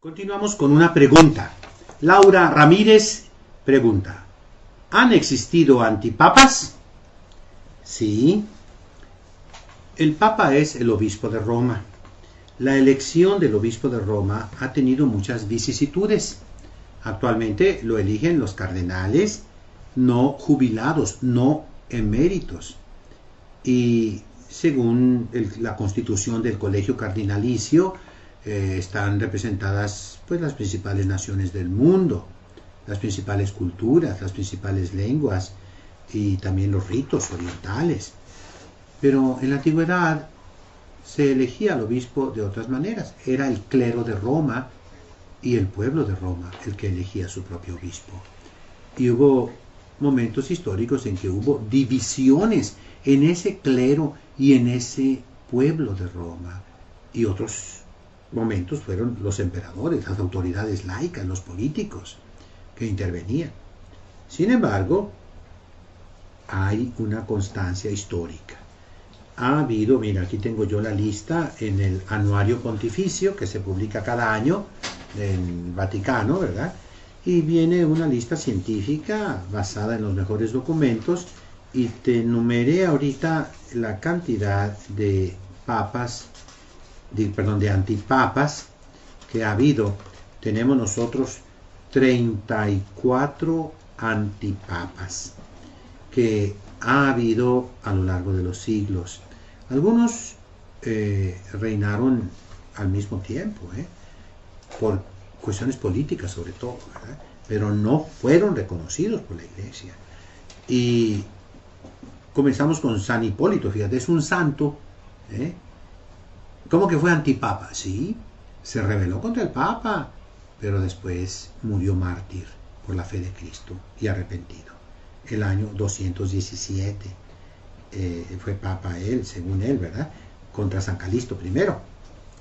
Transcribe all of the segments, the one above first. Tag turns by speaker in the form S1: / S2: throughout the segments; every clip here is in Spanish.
S1: Continuamos con una pregunta. Laura Ramírez pregunta: ¿han existido antipapas? Sí. El papa es el obispo de Roma. La elección del obispo de Roma ha tenido muchas vicisitudes. Actualmente lo eligen los cardenales no jubilados, no eméritos. Y según la constitución del colegio cardinalicio, están representadas pues las principales naciones del mundo, las principales culturas, las principales lenguas y también los ritos orientales. Pero en la antigüedad se elegía al obispo de otras maneras. Era el clero de Roma y el pueblo de Roma el que elegía a su propio obispo. Y hubo momentos históricos en que hubo divisiones en ese clero y en ese pueblo de Roma. Y otros momentos fueron los emperadores, las autoridades laicas, los políticos que intervenían. Sin embargo, hay una constancia histórica. Ha habido, mira, aquí tengo yo la lista en el Anuario Pontificio que se publica cada año en Vaticano, ¿verdad? Y viene una lista científica basada en los mejores documentos y te enumeré ahorita la cantidad de papas, de antipapas que ha habido. Tenemos nosotros 34 antipapas que ha habido a lo largo de los siglos. Algunos reinaron al mismo tiempo, por cuestiones políticas sobre todo, ¿verdad? Pero no fueron reconocidos por la Iglesia. Y comenzamos con San Hipólito, fíjate, es un santo, ¿cómo que fue antipapa? Sí, se rebeló contra el Papa, pero después murió mártir por la fe de Cristo y arrepentido. El año 217 fue papa él, según él, ¿verdad? Contra San Calixto I,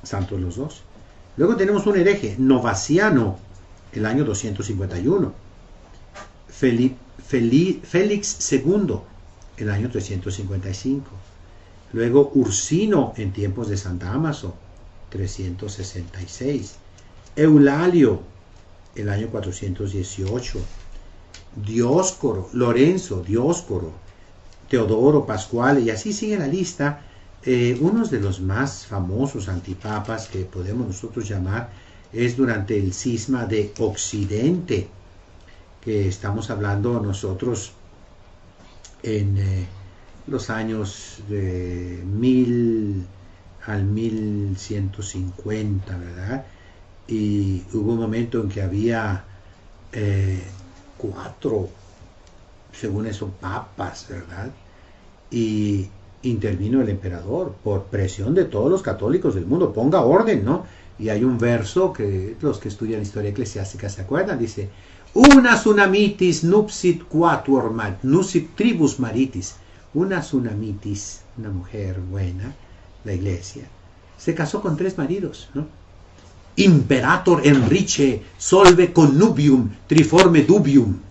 S1: santo de los dos. Luego tenemos un hereje, Novaciano, el año 251. Félix II, el año 355. Luego Ursino en tiempos de San Dámaso, 366. Eulalio, el año 418. Dioscoro, Lorenzo, Dioscoro, Teodoro, Pascual, y así sigue la lista. Uno de los más famosos antipapas que podemos nosotros llamar es durante el cisma de Occidente, que estamos hablando nosotros en los años de 1000 al 1150, ¿verdad? Y hubo un momento en que había 4, según eso, papas, ¿verdad? Y intervino el emperador por presión de todos los católicos del mundo, ponga orden, ¿no? Y hay un verso que los que estudian historia eclesiástica se acuerdan, dice: una tsunamitis nupsit quatuor nupsit tribus maritis. Una tsunamitis, una mujer buena, la iglesia, se casó con 3 maridos, ¿no? Imperator Enrique solve connubium triforme dubium.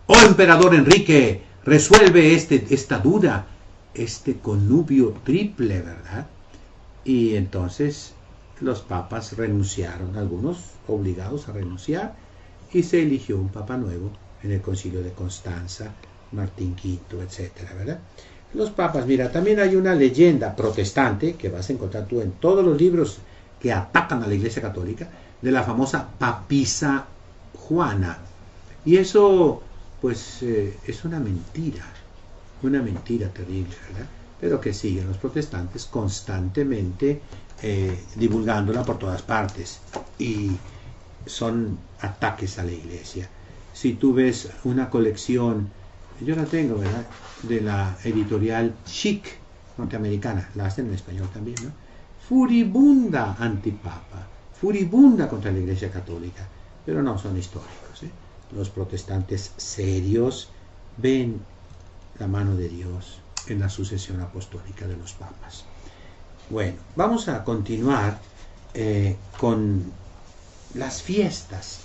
S1: Oh emperador Enrique, resuelve esta duda, este connubio triple, ¿verdad? Y entonces los papas renunciaron, algunos obligados a renunciar, y se eligió un papa nuevo en el concilio de Constanza, Martín V, etcétera, ¿verdad? Los papas, mira, también hay una leyenda protestante que vas a encontrar tú en todos los libros que atacan a la Iglesia Católica, de la famosa papisa Juana. Y eso, pues, es una mentira terrible, ¿verdad? Pero que siguen los protestantes constantemente divulgándola por todas partes. Y son ataques a la Iglesia. Si tú ves una colección, yo la tengo, ¿verdad?, de la editorial Chic norteamericana, la hacen en español también, ¿no? Furibunda antipapa, furibunda contra la Iglesia Católica, pero no son históricos, ¿eh? Los protestantes serios ven la mano de Dios en la sucesión apostólica de los papas. Bueno, vamos a continuar con las fiestas.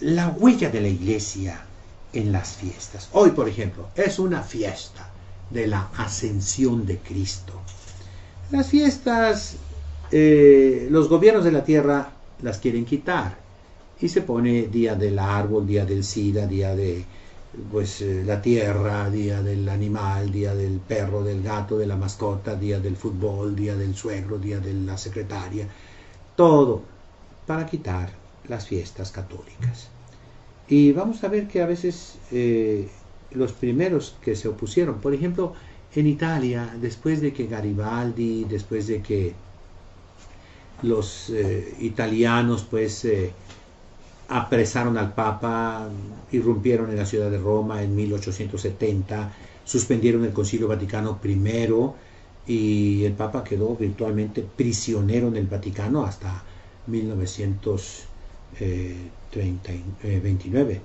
S1: La huella de la Iglesia en las fiestas. Hoy, por ejemplo, es una fiesta de la ascensión de Cristo. Las fiestas, los gobiernos de la tierra las quieren quitar. Y se pone día del árbol, día del SIDA, día de la tierra, día del animal, día del perro, del gato, de la mascota, día del fútbol, día del suegro, día de la secretaria, todo para quitar las fiestas católicas. Y vamos a ver que a veces los primeros que se opusieron, por ejemplo, en Italia, después de que Garibaldi, después de que los italianos pues apresaron al Papa, irrumpieron en la ciudad de Roma en 1870, suspendieron el Concilio Vaticano I y el Papa quedó virtualmente prisionero en el Vaticano hasta 1929,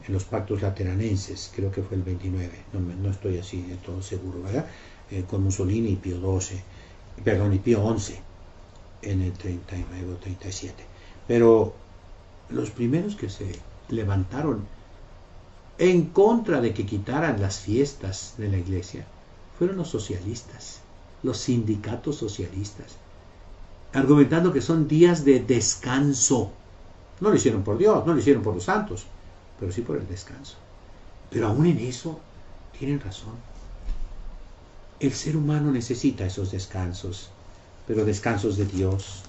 S1: en los pactos lateranenses, creo que fue el 29, no estoy así de todo seguro, ¿verdad? Con Mussolini y Pío XI, perdón, y Pío XI en el 39 o 37. Pero los primeros que se levantaron en contra de que quitaran las fiestas de la iglesia fueron los socialistas, los sindicatos socialistas, argumentando que son días de descanso. No lo hicieron por Dios, no lo hicieron por los santos, pero sí por el descanso. Pero aún en eso tienen razón. El ser humano necesita esos descansos, pero descansos de Dios.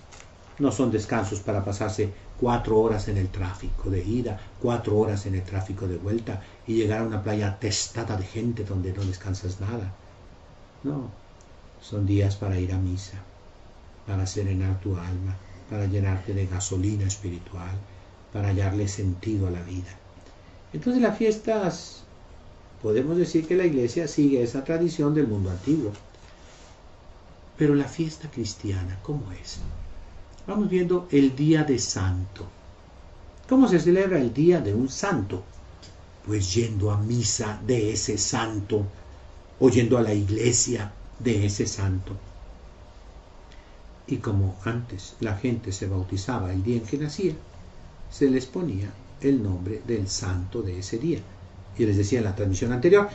S1: No son descansos para pasarse 4 horas en el tráfico de ida, 4 horas en el tráfico de vuelta y llegar a una playa atestada de gente donde no descansas nada. No, son días para ir a misa, para serenar tu alma, para llenarte de gasolina espiritual, para hallarle sentido a la vida. Entonces las fiestas, podemos decir que la iglesia sigue esa tradición del mundo antiguo. Pero la fiesta cristiana, ¿cómo es? Vamos viendo el día de santo. ¿Cómo se celebra el día de un santo? Pues yendo a misa de ese santo, o yendo a la iglesia de ese santo. Y como antes la gente se bautizaba el día en que nacía, se les ponía el nombre del santo de ese día. Y les decía en la transmisión anterior,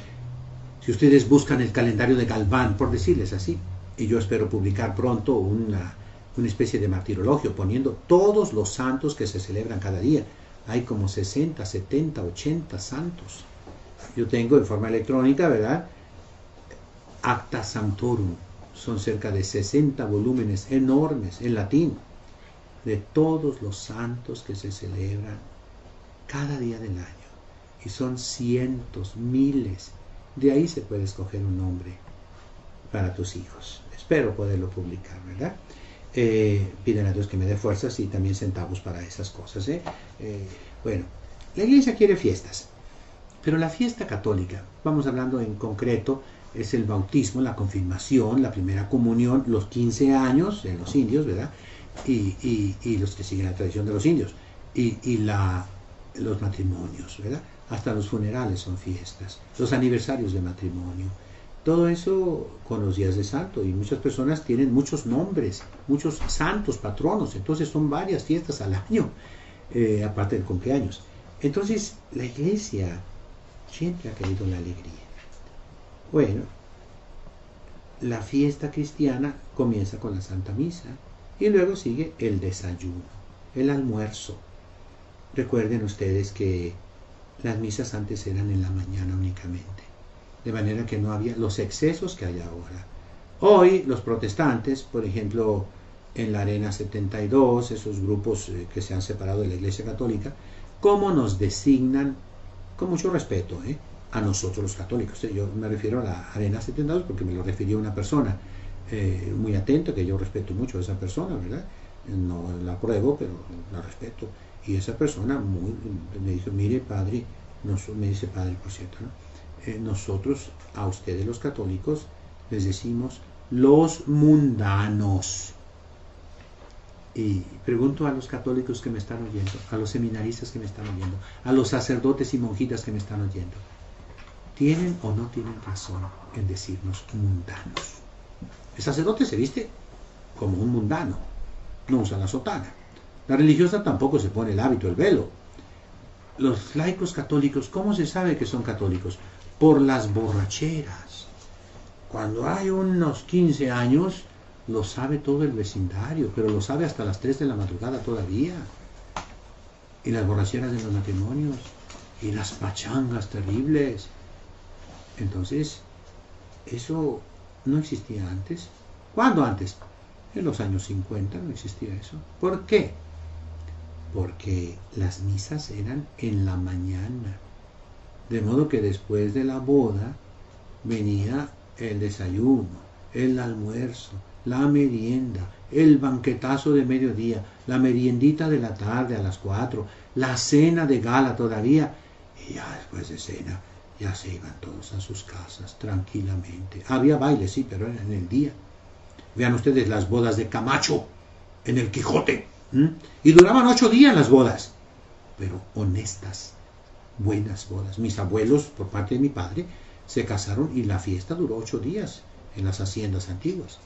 S1: si ustedes buscan el calendario de Galván, por decirles así, y yo espero publicar pronto una especie de martirologio poniendo todos los santos que se celebran cada día. Hay como 60, 70, 80 santos. Yo tengo en forma electrónica, ¿verdad? Acta Sanctorum. Son cerca de 60 volúmenes enormes en latín de todos los santos que se celebran cada día del año. Y son cientos, miles. De ahí se puede escoger un nombre para tus hijos. Espero poderlo publicar, ¿verdad? Piden a Dios que me dé fuerzas y también centavos para esas cosas. Bueno, la iglesia quiere fiestas, pero la fiesta católica, vamos hablando en concreto, es el bautismo, la confirmación, la primera comunión, los 15 años en los indios, ¿verdad? Y los que siguen la tradición de los indios, y los matrimonios, ¿verdad? Hasta los funerales son fiestas, los aniversarios de matrimonio. Todo eso con los días de santo, y muchas personas tienen muchos nombres, muchos santos patronos, entonces son varias fiestas al año, aparte del cumpleaños. Entonces la iglesia siempre ha querido la alegría. Bueno, la fiesta cristiana comienza con la Santa Misa y luego sigue el desayuno, el almuerzo. Recuerden ustedes que las misas antes eran en la mañana únicamente, de manera que no había los excesos que hay ahora. Hoy los protestantes, por ejemplo, en la Arena 72, esos grupos que se han separado de la Iglesia Católica, ¿cómo nos designan? Con mucho respeto, a nosotros los católicos. Yo me refiero a la Arena 72 porque me lo refirió una persona muy atenta, que yo respeto mucho a esa persona, ¿verdad? No la apruebo, pero la respeto. Y esa persona me dijo, mire padre, me dice padre por cierto, ¿no? Nosotros a ustedes los católicos les decimos los mundanos. Y pregunto a los católicos que me están oyendo, a los seminaristas que me están oyendo, a los sacerdotes y monjitas que me están oyendo, ¿tienen o no tienen razón en decirnos mundanos? El sacerdote se viste como un mundano, no usa la sotana. La religiosa tampoco se pone el hábito, el velo. Los laicos católicos, ¿cómo se sabe que son católicos? Por las borracheras. Cuando hay unos 15 años, lo sabe todo el vecindario, pero lo sabe hasta las 3 de la madrugada todavía. Y las borracheras de los matrimonios, y las pachangas terribles. Entonces, eso no existía antes. ¿Cuándo antes? En los años 50 no existía eso. ¿Por qué? Porque las misas eran en la mañana. De modo que después de la boda venía el desayuno, el almuerzo, la merienda, el banquetazo de mediodía, la meriendita de la tarde a las 4, la cena de gala todavía. Y ya después de cena ya se iban todos a sus casas tranquilamente. Había baile, sí, pero era en el día. Vean ustedes las bodas de Camacho en el Quijote. Y duraban 8 días las bodas, pero honestas, buenas bodas. Mis abuelos, por parte de mi padre, se casaron y la fiesta duró 8 días en las haciendas antiguas.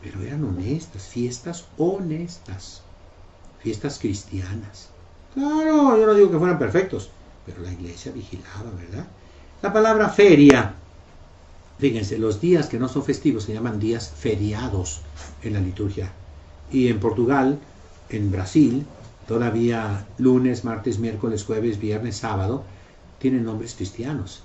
S1: Pero eran honestas, fiestas honestas, fiestas cristianas. Claro, yo no digo que fueran perfectos, pero la iglesia vigilaba, ¿verdad? La palabra feria, fíjense, los días que no son festivos se llaman días feriados en la liturgia. Y en Portugal, en Brasil, todavía lunes, martes, miércoles, jueves, viernes, sábado, tienen nombres cristianos.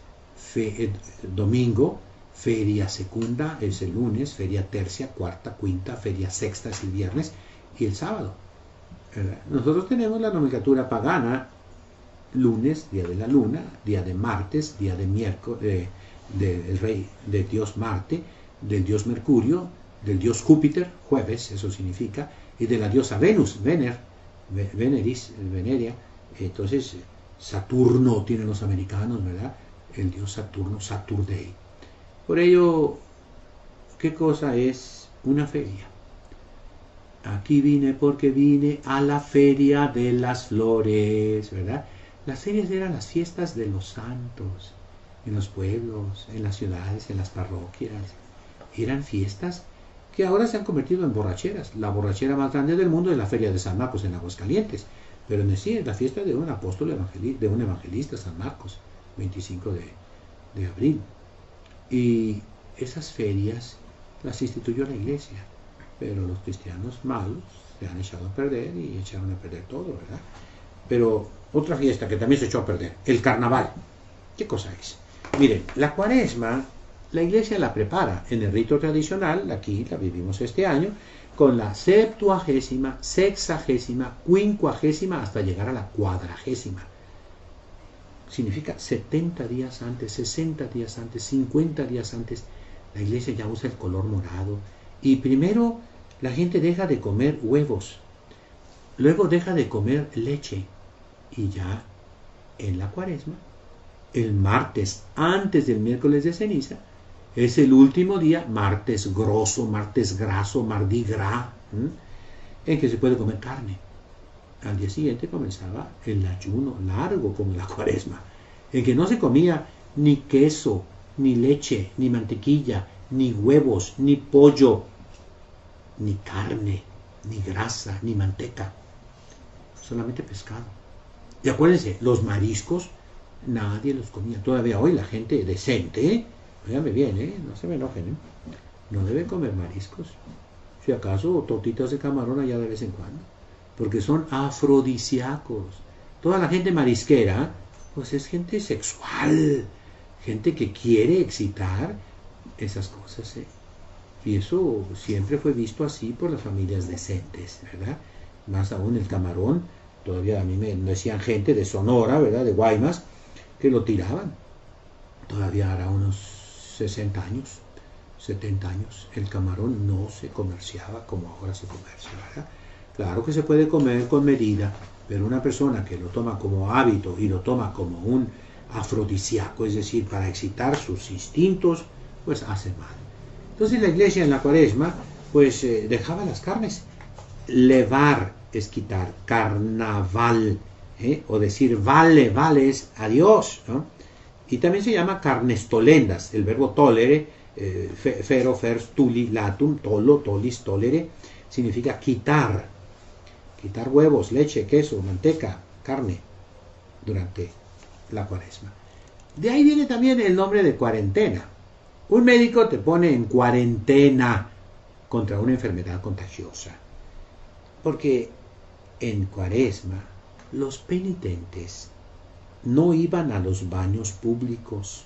S1: Domingo, feria segunda es el lunes, feria tercia, cuarta, quinta, feria sexta es el viernes y el sábado. Nosotros tenemos la nomenclatura pagana: lunes, día de la luna; día de martes, día de miércoles, del rey, de Dios Marte; del Dios Mercurio; del Dios Júpiter, jueves, eso significa, y de la diosa Venus, Veneria. Entonces, Saturno tienen los americanos, ¿verdad? El dios Saturno, Saturday. Por ello, ¿qué cosa es una feria? Aquí vine porque vine a la feria de las flores, ¿verdad? Las ferias eran las fiestas de los santos, en los pueblos, en las ciudades, en las parroquias. Eran fiestas que ahora se han convertido en borracheras. La borrachera más grande del mundo es la feria de San Marcos en Aguascalientes, pero en sí es la fiesta de un apóstol de un evangelista, San Marcos, 25 de abril. Y esas ferias las instituyó la iglesia, pero los cristianos malos se han echado a perder y echaron a perder todo, ¿verdad? Pero otra fiesta que también se echó a perder, el carnaval. ¿Qué cosa es? Miren, la cuaresma, la iglesia la prepara en el rito tradicional, aquí la vivimos este año, con la 70ª, 60ª, 50ª, hasta llegar a la 40ª. Significa 70 días antes, 60 días antes, 50 días antes, la iglesia ya usa el color morado. Y primero la gente deja de comer huevos, luego deja de comer leche, y ya en la cuaresma, el martes antes del miércoles de ceniza, es el último día, martes grosso, martes graso, mardi gras, en que se puede comer carne. Al día siguiente comenzaba el ayuno largo como la cuaresma, en que no se comía ni queso, ni leche, ni mantequilla, ni huevos, ni pollo, ni carne, ni grasa, ni manteca, solamente pescado. Y acuérdense, los mariscos nadie los comía. Todavía hoy la gente decente, óigame bien, no se me enojen, no debe comer mariscos. Si acaso tortitas de camarón allá de vez en cuando, porque son afrodisíacos. Toda la gente marisquera, pues es gente sexual, gente que quiere excitar esas cosas, Y eso siempre fue visto así por las familias decentes, ¿verdad? Más aún el camarón, todavía a mí me decían gente de Sonora, ¿verdad? De Guaymas, que lo tiraban. Todavía hará unos 60 años, 70 años, el camarón no se comerciaba como ahora se comercia, ¿verdad? Claro que se puede comer con medida, pero una persona que lo toma como hábito y lo toma como un afrodisíaco, es decir, para excitar sus instintos, pues hace mal. Entonces la iglesia en la cuaresma, pues dejaba las carnes. Levar es quitar, carnaval, o decir vale, vale es adiós, ¿no? Y también se llama carnestolendas, el verbo tolere, fero, fers, tuli, latum, tolo, tolis, tolere, significa quitar huevos, leche, queso, manteca, carne, durante la cuaresma. De ahí viene también el nombre de cuarentena. Un médico te pone en cuarentena contra una enfermedad contagiosa. Porque en Cuaresma los penitentes no iban a los baños públicos,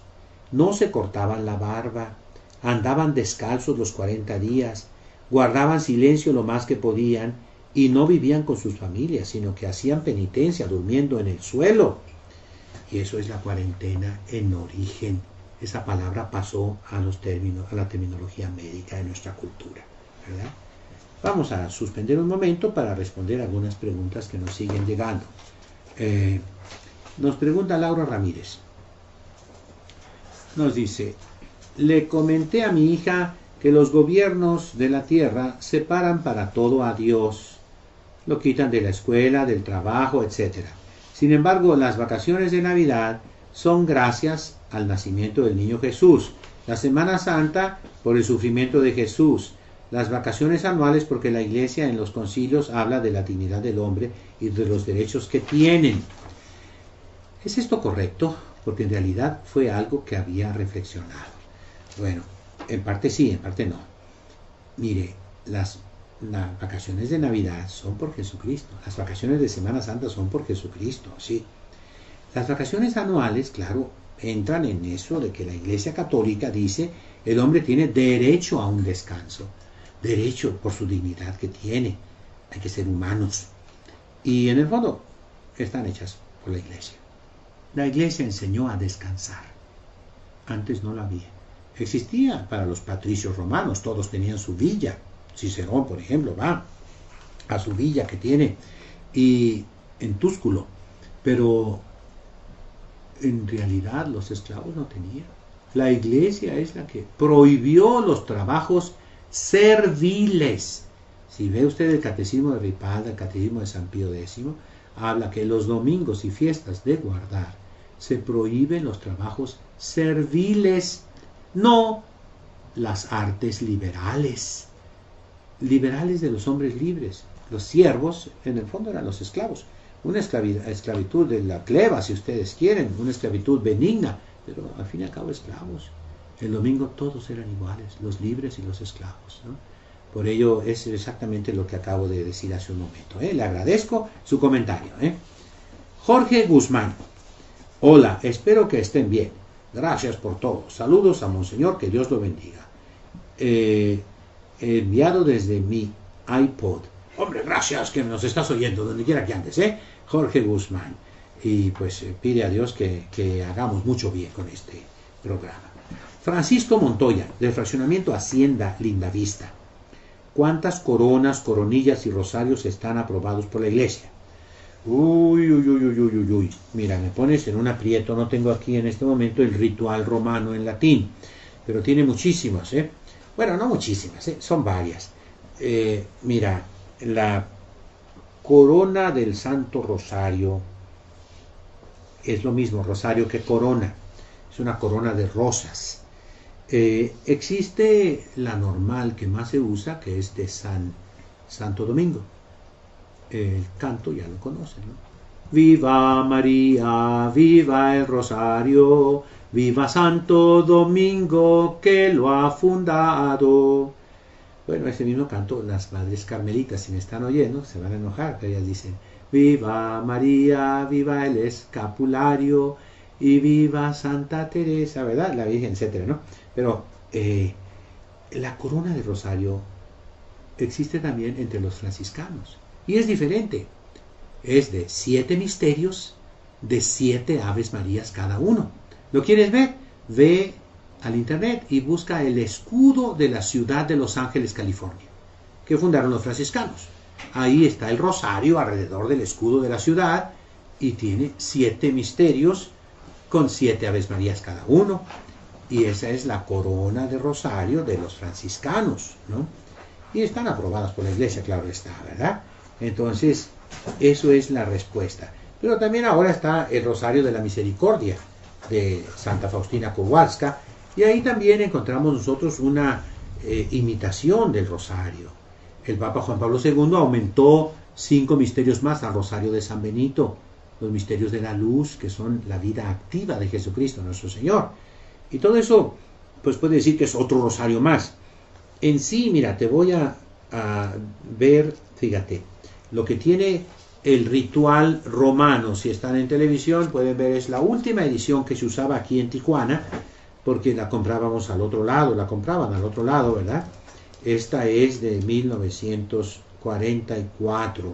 S1: no se cortaban la barba, andaban descalzos los 40 días, guardaban silencio lo más que podían y no vivían con sus familias, sino que hacían penitencia durmiendo en el suelo. Y eso es la cuarentena en origen. Esa palabra pasó a la terminología médica de nuestra cultura, ¿verdad? Vamos a suspender un momento para responder algunas preguntas que nos siguen llegando. Nos pregunta Laura Ramírez. Nos dice, le comenté a mi hija que los gobiernos de la tierra separan para todo a Dios. Lo quitan de la escuela, del trabajo, etc. Sin embargo, las vacaciones de Navidad son gracias al nacimiento del niño Jesús. La Semana Santa por el sufrimiento de Jesús. Las vacaciones anuales porque la Iglesia en los concilios habla de la dignidad del hombre y de los derechos que tienen. ¿Es esto correcto? Porque en realidad fue algo que había reflexionado. Bueno, en parte sí, en parte no. Mire, las vacaciones de Navidad son por Jesucristo. Las vacaciones de Semana Santa son por Jesucristo, sí. Las vacaciones anuales, claro, entran en eso de que la Iglesia Católica dice el hombre tiene derecho a un descanso. Derecho por su dignidad que tiene. Hay que ser humanos. Y en el fondo están hechas por la Iglesia. La Iglesia enseñó a descansar. Antes no la había. Existía para los patricios romanos, todos tenían su villa. Cicerón, por ejemplo, va a su villa que tiene y en Túsculo, pero en realidad los esclavos no tenían. La Iglesia es la que prohibió los trabajos serviles. Si ve usted el Catecismo de Ripalda, el Catecismo de San Pío X, habla que los domingos y fiestas de guardar se prohíben los trabajos serviles, no las artes liberales. Liberales de los hombres libres. Los siervos, en el fondo, eran los esclavos. Una esclavitud de la cleva, si ustedes quieren, una esclavitud benigna, pero al fin y al cabo esclavos. El domingo todos eran iguales, los libres y los esclavos, ¿no? Por ello es exactamente lo que acabo de decir hace un momento. Le agradezco su comentario. Jorge Guzmán. Hola, espero que estén bien. Gracias por todo. Saludos a Monseñor, que Dios lo bendiga. Enviado desde mi iPod. Hombre, gracias que nos estás oyendo donde quiera que andes, Jorge Guzmán. Y pues pide a Dios que hagamos mucho bien con este programa. Francisco Montoya, del fraccionamiento Hacienda Lindavista. ¿Cuántas coronas, coronillas y rosarios están aprobados por la Iglesia? Uy. Mira, me pones en un aprieto. No tengo aquí en este momento el ritual romano en latín, pero tiene muchísimas, Bueno, no muchísimas, son varias. Mira, la corona del Santo Rosario es lo mismo, rosario que corona. Es una corona de rosas. Existe la normal que más se usa, que es de Santo Domingo. El canto ya lo conocen, ¿no? Viva María, viva el Rosario, viva Santo Domingo que lo ha fundado. Bueno, ese mismo canto, las madres carmelitas, si me están oyendo, se van a enojar, que ellas dicen, viva María, viva el escapulario y viva Santa Teresa, ¿verdad? La Virgen, etcétera, ¿no? Pero la corona de rosario existe también entre los franciscanos y es diferente. Es de 7 misterios, de 7 Aves Marías cada uno. ¿Lo quieres ver? Ve al internet y busca el escudo de la ciudad de Los Ángeles, California, que fundaron los franciscanos. Ahí está el rosario alrededor del escudo de la ciudad y tiene 7 misterios con 7 Aves Marías cada uno. Y esa es la corona de rosario de los franciscanos, ¿no? Y están aprobadas por la Iglesia, claro está, ¿verdad? Entonces, eso es la respuesta. Pero también ahora está el Rosario de la Misericordia de Santa Faustina Kowalska, y ahí también encontramos nosotros una imitación del Rosario. El Papa Juan Pablo II aumentó 5 misterios más al Rosario de San Benito, los misterios de la luz, que son la vida activa de Jesucristo, nuestro Señor. Y todo eso, pues puede decir que es otro rosario más. En sí, mira, te voy a ver, fíjate, lo que tiene el ritual romano. Si están en televisión, pueden ver, es la última edición que se usaba aquí en Tijuana, porque la comprábamos al otro lado, la compraban al otro lado, ¿verdad? Esta es de 1944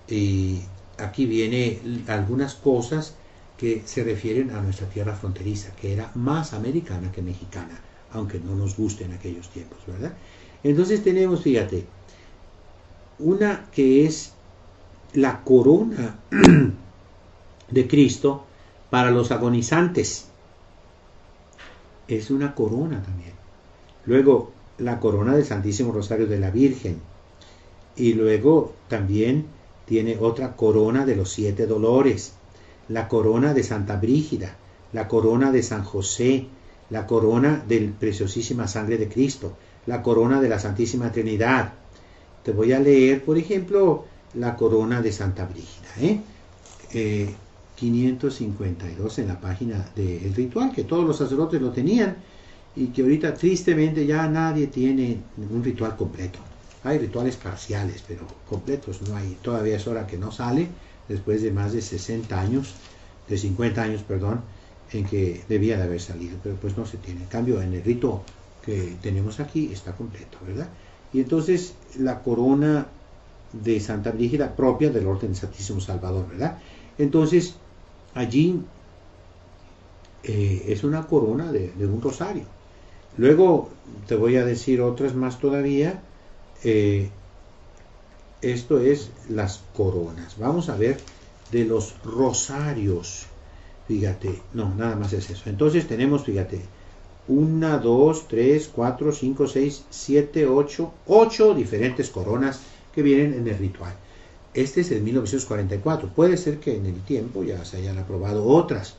S1: y aquí viene algunas cosas que se refieren a nuestra tierra fronteriza, que era más americana que mexicana, aunque no nos guste en aquellos tiempos, ¿verdad? Entonces tenemos, fíjate, una que es la corona de Cristo para los agonizantes. Es una corona también. Luego, la corona del Santísimo Rosario de la Virgen. Y luego también tiene otra corona de los 7 dolores. La corona de Santa Brígida. La corona de San José. La corona de la preciosísima sangre de Cristo. La corona de la Santísima Trinidad. Te voy a leer, por ejemplo, la corona de Santa Brígida. 552 en la página del ritual, que todos los sacerdotes lo tenían y que ahorita tristemente ya nadie tiene un ritual completo. Hay rituales parciales, pero completos no hay. Todavía es hora que no sale, después de más de 60 años, de 50 años, perdón, en que debía de haber salido, pero pues no se tiene. En cambio, en el rito que tenemos aquí está completo, ¿verdad? Y entonces la corona de Santa Brígida propia del Orden del Santísimo Salvador, ¿verdad? Entonces, allí es una corona de un rosario. Luego te voy a decir otras más todavía. Esto es las coronas. Vamos a ver de los rosarios. Fíjate, no, nada más es eso. Entonces tenemos, fíjate, 1, 2, 3, 4, 5, 6, 7, 8 diferentes coronas que vienen en el ritual. Este es el 1944. Puede ser que en el tiempo ya se hayan aprobado otras.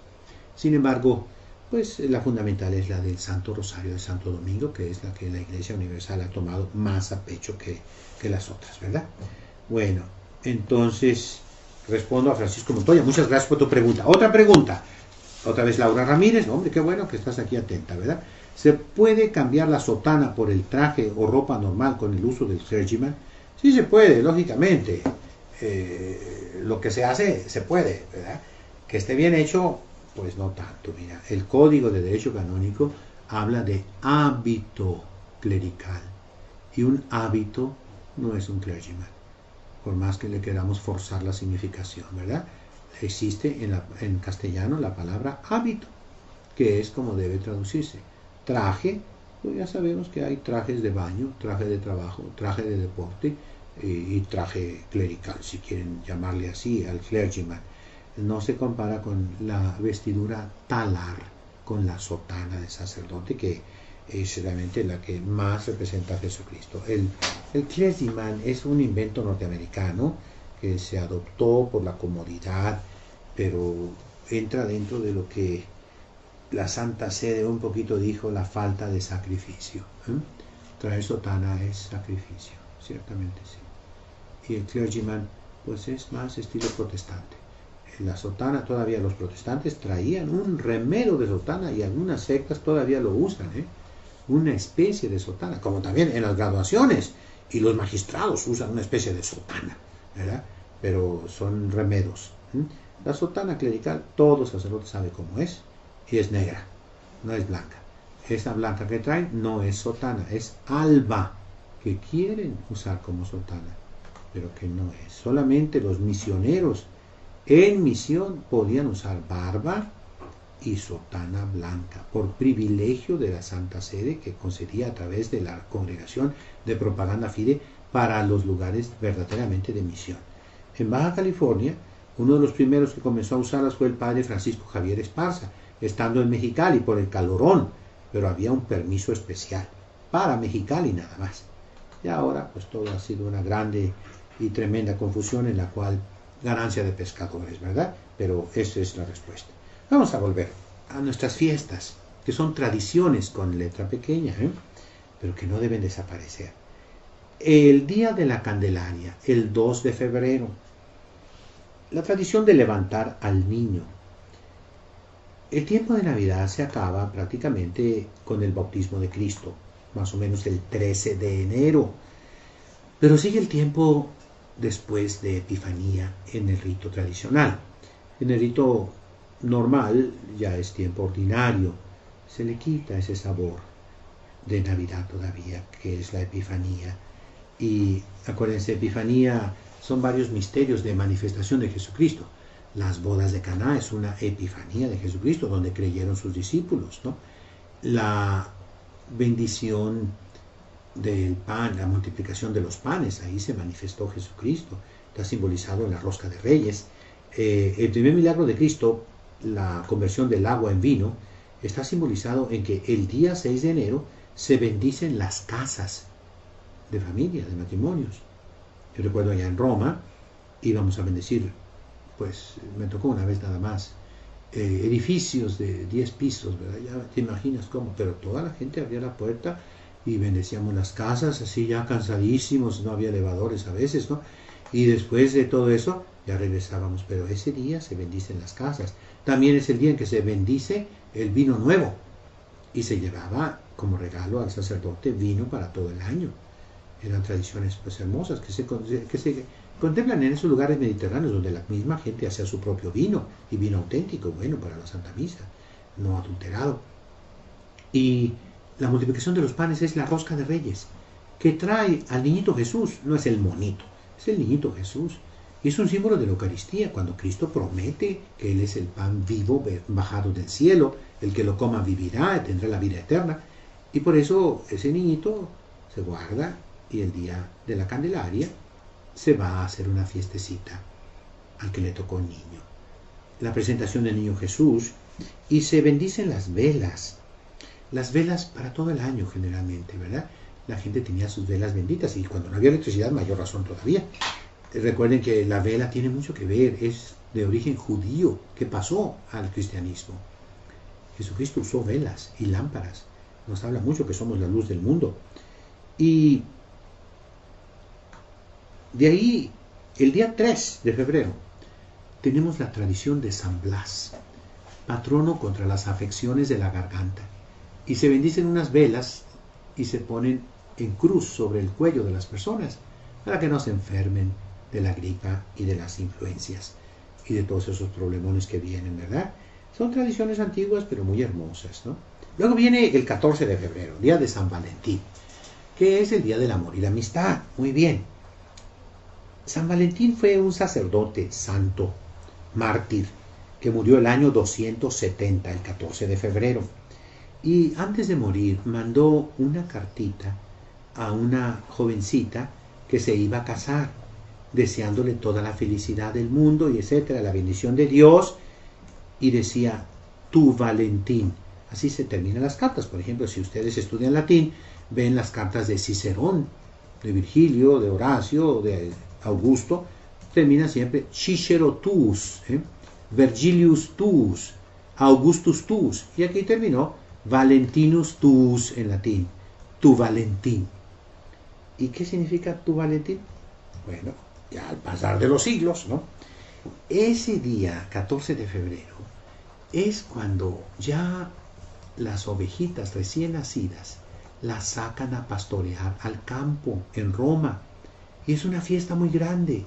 S1: Sin embargo, pues la fundamental es la del Santo Rosario de Santo Domingo, que es la que la Iglesia Universal ha tomado más a pecho que las otras, ¿verdad? Bueno, entonces respondo a Francisco Montoya. Muchas gracias por tu pregunta. Otra pregunta. Otra vez Laura Ramírez. Hombre, qué bueno que estás aquí atenta, ¿verdad? ¿Se puede cambiar la sotana por el traje o ropa normal con el uso del clergyman? Sí se puede, lógicamente. Lo que se hace, se puede, ¿verdad? Que esté bien hecho, pues no tanto. Mira, el Código de Derecho Canónico habla de hábito clerical. Y un hábito no es un clergyman, por más que le queramos forzar la significación, ¿verdad? Existe en castellano la palabra hábito, que es como debe traducirse. Traje, pues ya sabemos que hay trajes de baño, traje de trabajo, traje de deporte y traje clerical, si quieren llamarle así, al clergyman. No se compara con la vestidura talar, con la sotana de sacerdote, que es realmente la que más representa a Jesucristo. El clergyman es un invento norteamericano que se adoptó por la comodidad, pero entra dentro de lo que la Santa Sede un poquito dijo, la falta de sacrificio. Traer sotana es sacrificio, ciertamente sí. Y el clergyman, pues es más estilo protestante. En la sotana todavía los protestantes traían un remero de sotana y algunas sectas todavía lo usan, una especie de sotana, como también en las graduaciones y los magistrados usan una especie de sotana, ¿verdad? Pero son remeros. La sotana clerical, todo sacerdote sabe cómo es, y es negra, no es blanca. Esa blanca que traen no es sotana, es alba, que quieren usar como sotana, pero que no es. Solamente los misioneros en misión podían usar barba y sotana blanca, por privilegio de la Santa Sede que concedía a través de la Congregación de Propaganda Fide para los lugares verdaderamente de misión. En Baja California, uno de los primeros que comenzó a usarlas fue el padre Francisco Javier Esparza, estando en Mexicali por el calorón, pero había un permiso especial para Mexicali nada más. Y ahora pues todo ha sido una grande y tremenda confusión en la cual ganancia de pescadores, ¿verdad? Pero esa es la respuesta. Vamos a volver a nuestras fiestas, que son tradiciones con letra pequeña, pero que no deben desaparecer. El día de la Candelaria, el 2 de febrero, la tradición de levantar al niño. El tiempo de Navidad se acaba prácticamente con el bautismo de Cristo. más o menos el 13 de enero. Pero sigue el tiempo después de Epifanía en el rito tradicional. En el rito normal ya es tiempo ordinario, se le quita ese sabor de Navidad todavía, que es la Epifanía. Y acuérdense, Epifanía son varios misterios de manifestación de Jesucristo. Las bodas de Caná es una epifanía de Jesucristo, donde creyeron sus discípulos, ¿no? La bendición del pan, la multiplicación de los panes, ahí se manifestó Jesucristo, está simbolizado en la rosca de Reyes. El primer milagro de Cristo, la conversión del agua en vino, está simbolizado en que el día 6 de enero se bendicen las casas de familia, de matrimonios. Yo recuerdo allá en Roma, íbamos a bendecir, pues me tocó una vez nada más, edificios de 10 pisos, ¿verdad? Ya te imaginas cómo, pero toda la gente abría la puerta y bendecíamos las casas, así ya cansadísimos, no había elevadores a veces, ¿no? Y después de todo eso, ya regresábamos, pero ese día se bendicen las casas. También es el día en que se bendice el vino nuevo, y se llevaba como regalo al sacerdote vino para todo el año. Eran tradiciones pues hermosas que se contemplan en esos lugares mediterráneos donde la misma gente hacía su propio vino, y vino auténtico, bueno, para la Santa Misa, no adulterado. Y la multiplicación de los panes es la rosca de Reyes, que trae al niñito Jesús, no es el monito, es el niñito Jesús. Y es un símbolo de la Eucaristía, cuando Cristo promete que Él es el pan vivo bajado del cielo, el que lo coma vivirá, tendrá la vida eterna. Y por eso ese niñito se guarda, y el día de la Candelaria se va a hacer una fiestecita al que le tocó niño. La presentación del niño Jesús, y se bendicen las velas para todo el año generalmente, ¿verdad? La gente tenía sus velas benditas, y cuando no había electricidad, mayor razón todavía. Recuerden que la vela tiene mucho que ver, es de origen judío, que pasó al cristianismo. Jesucristo usó velas y lámparas, nos habla mucho que somos la luz del mundo. Y de ahí, el día 3 de febrero, tenemos la tradición de San Blas, patrono contra las afecciones de la garganta. Y se bendicen unas velas y se ponen en cruz sobre el cuello de las personas para que no se enfermen de la gripa y de las influencias y de todos esos problemones que vienen, ¿verdad? Son tradiciones antiguas pero muy hermosas, ¿no? Luego viene el 14 de febrero, día de San Valentín, que es el día del amor y la amistad. Muy bien. San Valentín fue un sacerdote santo, mártir, que murió el año 270, el 14 de febrero. Y antes de morir mandó una cartita a una jovencita que se iba a casar, deseándole toda la felicidad del mundo y etcétera, la bendición de Dios, y decía, tu Valentín. Así se terminan las cartas. Por ejemplo, si ustedes estudian latín, ven las cartas de Cicerón, de Virgilio, de Horacio, de Augusto, termina siempre Cicero tuus, Vergilius tuus, Augustus tuus, y aquí terminó Valentinus tuus en latín, tu Valentín. ¿Y qué significa tu Valentín? Bueno, ya al pasar de los siglos, ¿no? Ese día, 14 de febrero, es cuando ya las ovejitas recién nacidas las sacan a pastorear al campo en Roma. Y es una fiesta muy grande,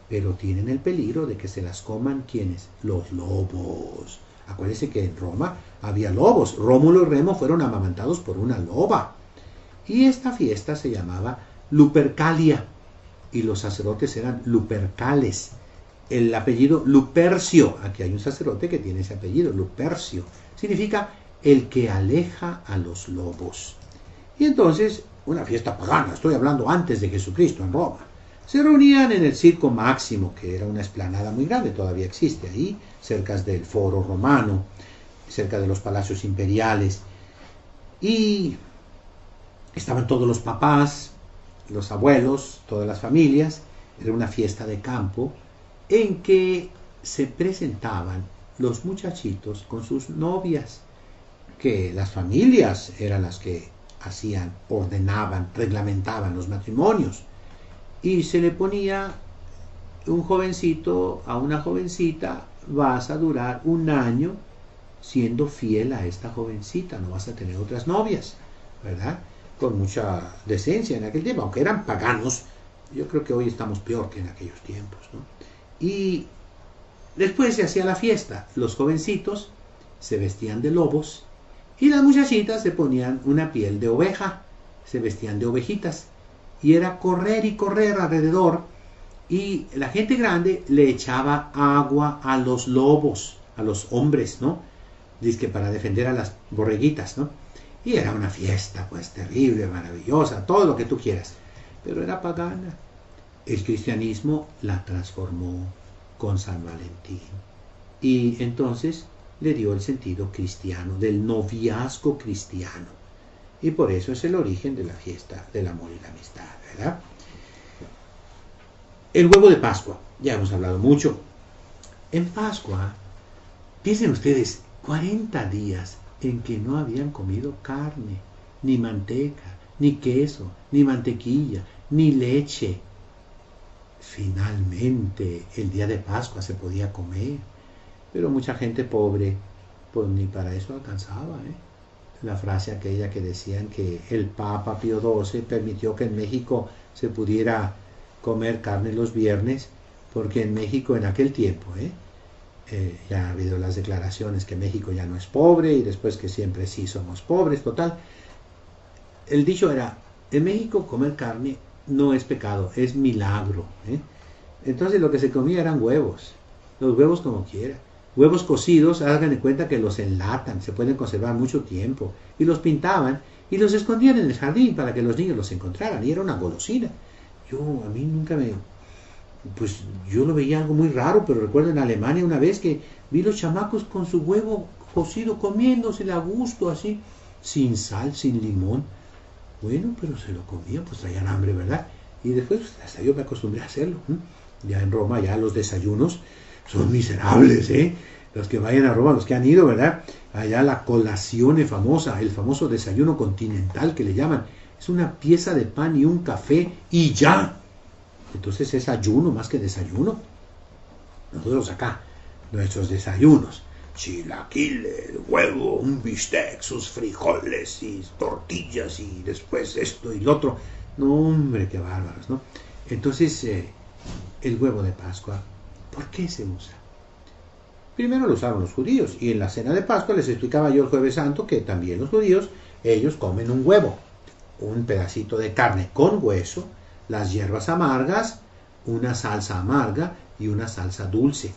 S1: pero tienen el peligro de que se las coman, ¿quiénes? Los lobos. Acuérdense que en Roma había lobos. Rómulo y Remo fueron amamantados por una loba. Y esta fiesta se llamaba Lupercalia, y los sacerdotes eran Lupercales. El apellido Lupercio, aquí hay un sacerdote que tiene ese apellido, Lupercio, significa el que aleja a los lobos. Y entonces, una fiesta pagana, estoy hablando antes de Jesucristo en Roma, se reunían en el Circo Máximo, que era una explanada muy grande, todavía existe ahí, cerca del Foro Romano, cerca de los palacios imperiales, y estaban todos los papás, los abuelos, todas las familias. Era una fiesta de campo en que se presentaban los muchachitos con sus novias, que las familias eran las que hacían, ordenaban, reglamentaban los matrimonios, y se le ponía un jovencito a una jovencita, vas a durar un año siendo fiel a esta jovencita, no vas a tener otras novias, ¿verdad? con mucha decencia en aquel tiempo, aunque eran paganos. Yo creo que hoy estamos peor que en aquellos tiempos, ¿no? Y después se hacía la fiesta. Los jovencitos se vestían de lobos y las muchachitas se ponían una piel de oveja, se vestían de ovejitas. Y era correr y correr alrededor, y la gente grande le echaba agua a los lobos, a los hombres, ¿no? Dizque para defender a las borreguitas, ¿no? Y era una fiesta, pues, terrible, maravillosa, todo lo que tú quieras. Pero era pagana. El cristianismo la transformó con San Valentín. Y entonces le dio el sentido cristiano, del noviazgo cristiano. Y por eso es el origen de la fiesta del amor y la amistad, ¿verdad? El huevo de Pascua, ya hemos hablado mucho. En Pascua, piensen ustedes, 40 días en que no habían comido carne, ni manteca, ni queso, ni mantequilla, ni leche. Finalmente, el día de Pascua se podía comer, pero mucha gente pobre, pues ni para eso alcanzaba, ¿eh? La frase aquella que decían que el Papa Pío XII permitió que en México se pudiera comer carne los viernes, porque en México en aquel tiempo, ya ha habido las declaraciones que México ya no es pobre y después que siempre sí somos pobres, total. El dicho era, en México comer carne no es pecado, es milagro. Entonces lo que se comía eran huevos, los huevos como quiera. Huevos cocidos, hagan de cuenta que los enlatan, se pueden conservar mucho tiempo, y los pintaban y los escondían en el jardín para que los niños los encontraran, y era una golosina. A mí nunca pues yo lo veía algo muy raro, pero recuerdo en Alemania una vez que vi los chamacos con su huevo cocido comiéndoselo a gusto, así, sin sal, sin limón. Bueno, pero se lo comían, pues traían hambre, ¿verdad? Y después hasta yo me acostumbré a hacerlo. Ya en Roma, ya los desayunos son miserables, Los que vayan a Roma, los que han ido, ¿verdad? Allá la colazione famosa, el famoso desayuno continental que le llaman. Es una pieza de pan y un café y ya. Entonces es ayuno más que desayuno. Nosotros acá, nuestros desayunos, chilaquiles, huevo, un bistec, sus frijoles y tortillas y después esto y lo otro. No, hombre, qué bárbaros, ¿no? Entonces, el huevo de Pascua, ¿por qué se usa? Primero lo usaron los judíos, y en la cena de Pascua les explicaba yo el Jueves Santo que también los judíos, ellos comen un huevo, un pedacito de carne con hueso, las hierbas amargas, una salsa amarga y una salsa dulce.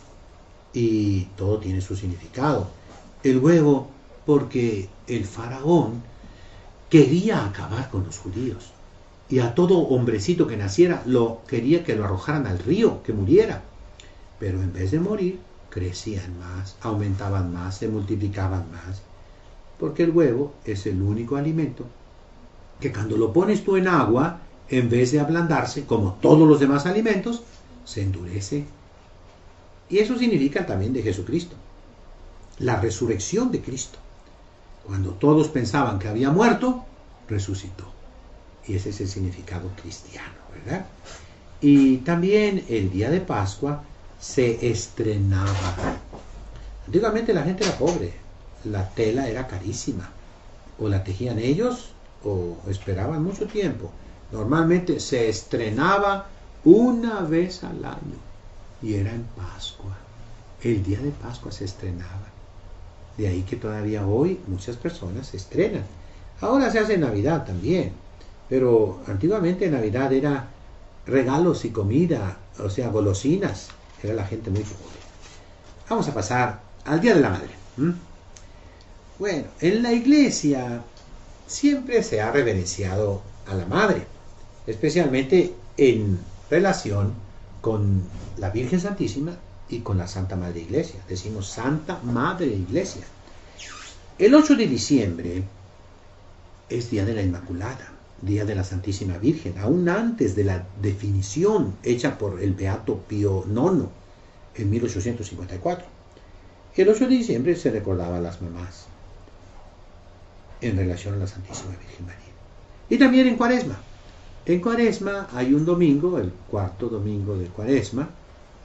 S1: Y todo tiene su significado. El huevo, porque el faraón quería acabar con los judíos. Y a todo hombrecito que naciera quería que lo arrojaran al río, que muriera. Pero en vez de morir, crecían más, aumentaban más, se multiplicaban más. Porque el huevo es el único alimento que cuando lo pones tú en agua, en vez de ablandarse, como todos los demás alimentos, se endurece. Y eso significa también de Jesucristo. La resurrección de Cristo. Cuando todos pensaban que había muerto, resucitó. Y ese es el significado cristiano, ¿verdad? Y también el día de Pascua se estrenaba. Antiguamente la gente era pobre, la tela era carísima. O la tejían ellos o esperaban mucho tiempo. Normalmente se estrenaba una vez al año y era en Pascua. El día de Pascua se estrenaba. De ahí que todavía hoy muchas personas se estrenan. Ahora se hace en Navidad también, pero antiguamente Navidad era regalos y comida, o sea, golosinas. Era la gente muy pobre. Vamos a pasar al Día de la Madre. Bueno, en la iglesia siempre se ha reverenciado a la Madre, especialmente en relación con la Virgen Santísima y con la Santa Madre Iglesia. Decimos Santa Madre Iglesia. El 8 de diciembre es Día de la Inmaculada, Día de la Santísima Virgen, aún antes de la definición hecha por el Beato Pío IX en 1854. El 8 de diciembre se recordaba a las mamás en relación a la Santísima Virgen María. Y también en Cuaresma. En Cuaresma hay un domingo, el cuarto domingo de Cuaresma,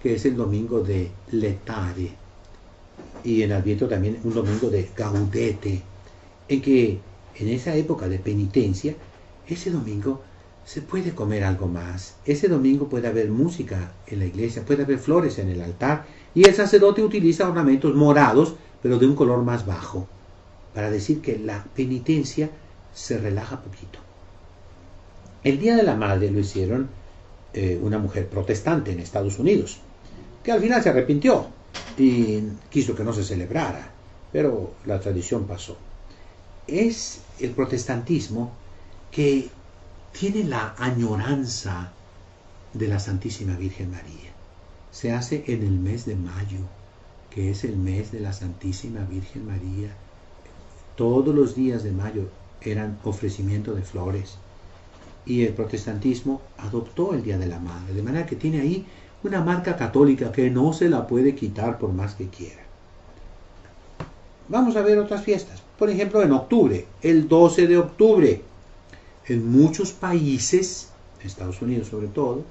S1: que es el domingo de Letare. Y en Adviento también un domingo de Gaudete, en que en esa época de penitencia ese domingo se puede comer algo más. Ese domingo puede haber música en la iglesia, puede haber flores en el altar. Y el sacerdote utiliza ornamentos morados, pero de un color más bajo, para decir que la penitencia se relaja poquito. El Día de la Madre lo hicieron una mujer protestante en Estados Unidos, que al final se arrepintió y quiso que no se celebrara, pero la tradición pasó. Es el protestantismo que tiene la añoranza de la Santísima Virgen María. Se hace en el mes de mayo, que es el mes de la Santísima Virgen María. Todos los días de mayo eran ofrecimiento de flores. Y el protestantismo adoptó el Día de la Madre, de manera que tiene ahí una marca católica que no se la puede quitar por más que quiera. Vamos a ver otras fiestas. Por ejemplo, en octubre, el 12 de octubre. En muchos países, Estados Unidos sobre todo,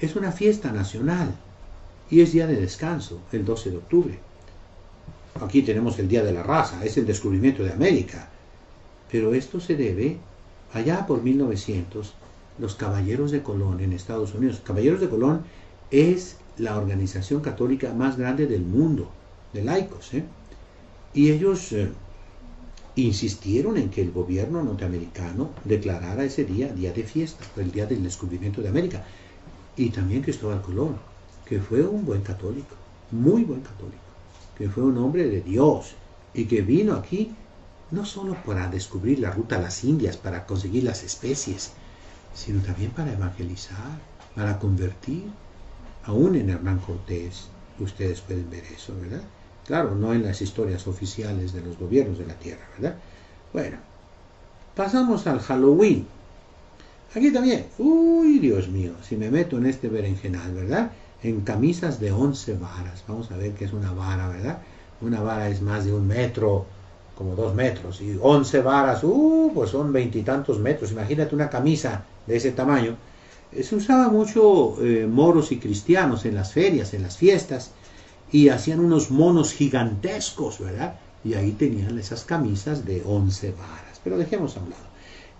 S1: es una fiesta nacional y es día de descanso, el 12 de octubre. Aquí tenemos el Día de la Raza, es el descubrimiento de América. Pero esto se debe, allá por 1900, los Caballeros de Colón en Estados Unidos. Caballeros de Colón es la organización católica más grande del mundo, de laicos, y ellos insistieron en que el gobierno norteamericano declarara ese día de fiesta, el día del descubrimiento de América. Y también Cristóbal Colón, que fue un buen católico, muy buen católico, que fue un hombre de Dios y que vino aquí no solo para descubrir la ruta a las Indias, para conseguir las especies, sino también para evangelizar, para convertir, aún en Hernán Cortés. Ustedes pueden ver eso, ¿verdad? Claro, no en las historias oficiales de los gobiernos de la tierra, ¿verdad? Bueno, pasamos al Halloween. Aquí también, uy, Dios mío, si me meto en este berenjenal, ¿verdad? En camisas de 11 varas. Vamos a ver qué es una vara, ¿verdad? Una vara es más de 1 metro, como 2 metros. Y 11 varas, pues son 20 y tantos metros. Imagínate una camisa de ese tamaño. Se usaba mucho moros y cristianos en las ferias, en las fiestas. Y hacían unos monos gigantescos, ¿verdad? Y ahí tenían esas camisas de 11 varas. Pero dejemos a un lado.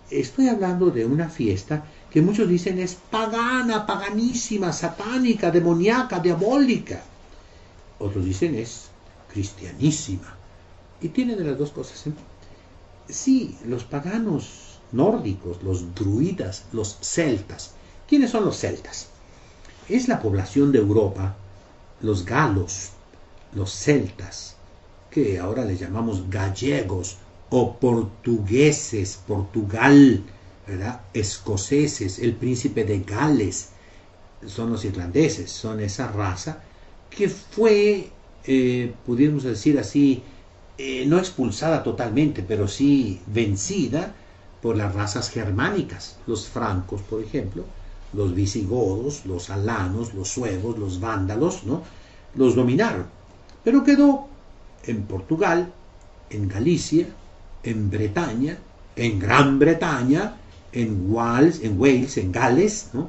S1: Estoy hablando de una fiesta que muchos dicen es pagana, paganísima, satánica, demoníaca, diabólica. Otros dicen es cristianísima. Y tiene de las dos cosas, ¿eh? Sí, los paganos nórdicos, los druidas, los celtas. ¿Quiénes son los celtas? Es la población de Europa, los galos, los celtas, que ahora les llamamos gallegos o portugueses, Portugal, ¿verdad? Escoceses, el príncipe de Gales, son los irlandeses, son esa raza que fue, pudiéramos decir así, no expulsada totalmente, pero sí vencida por las razas germánicas, los francos, por ejemplo, los visigodos, los alanos, los suevos, los vándalos, ¿no? Los dominaron, pero quedó en Portugal, en Galicia, en Bretaña, en Gran Bretaña, en Wales, en Gales, ¿no?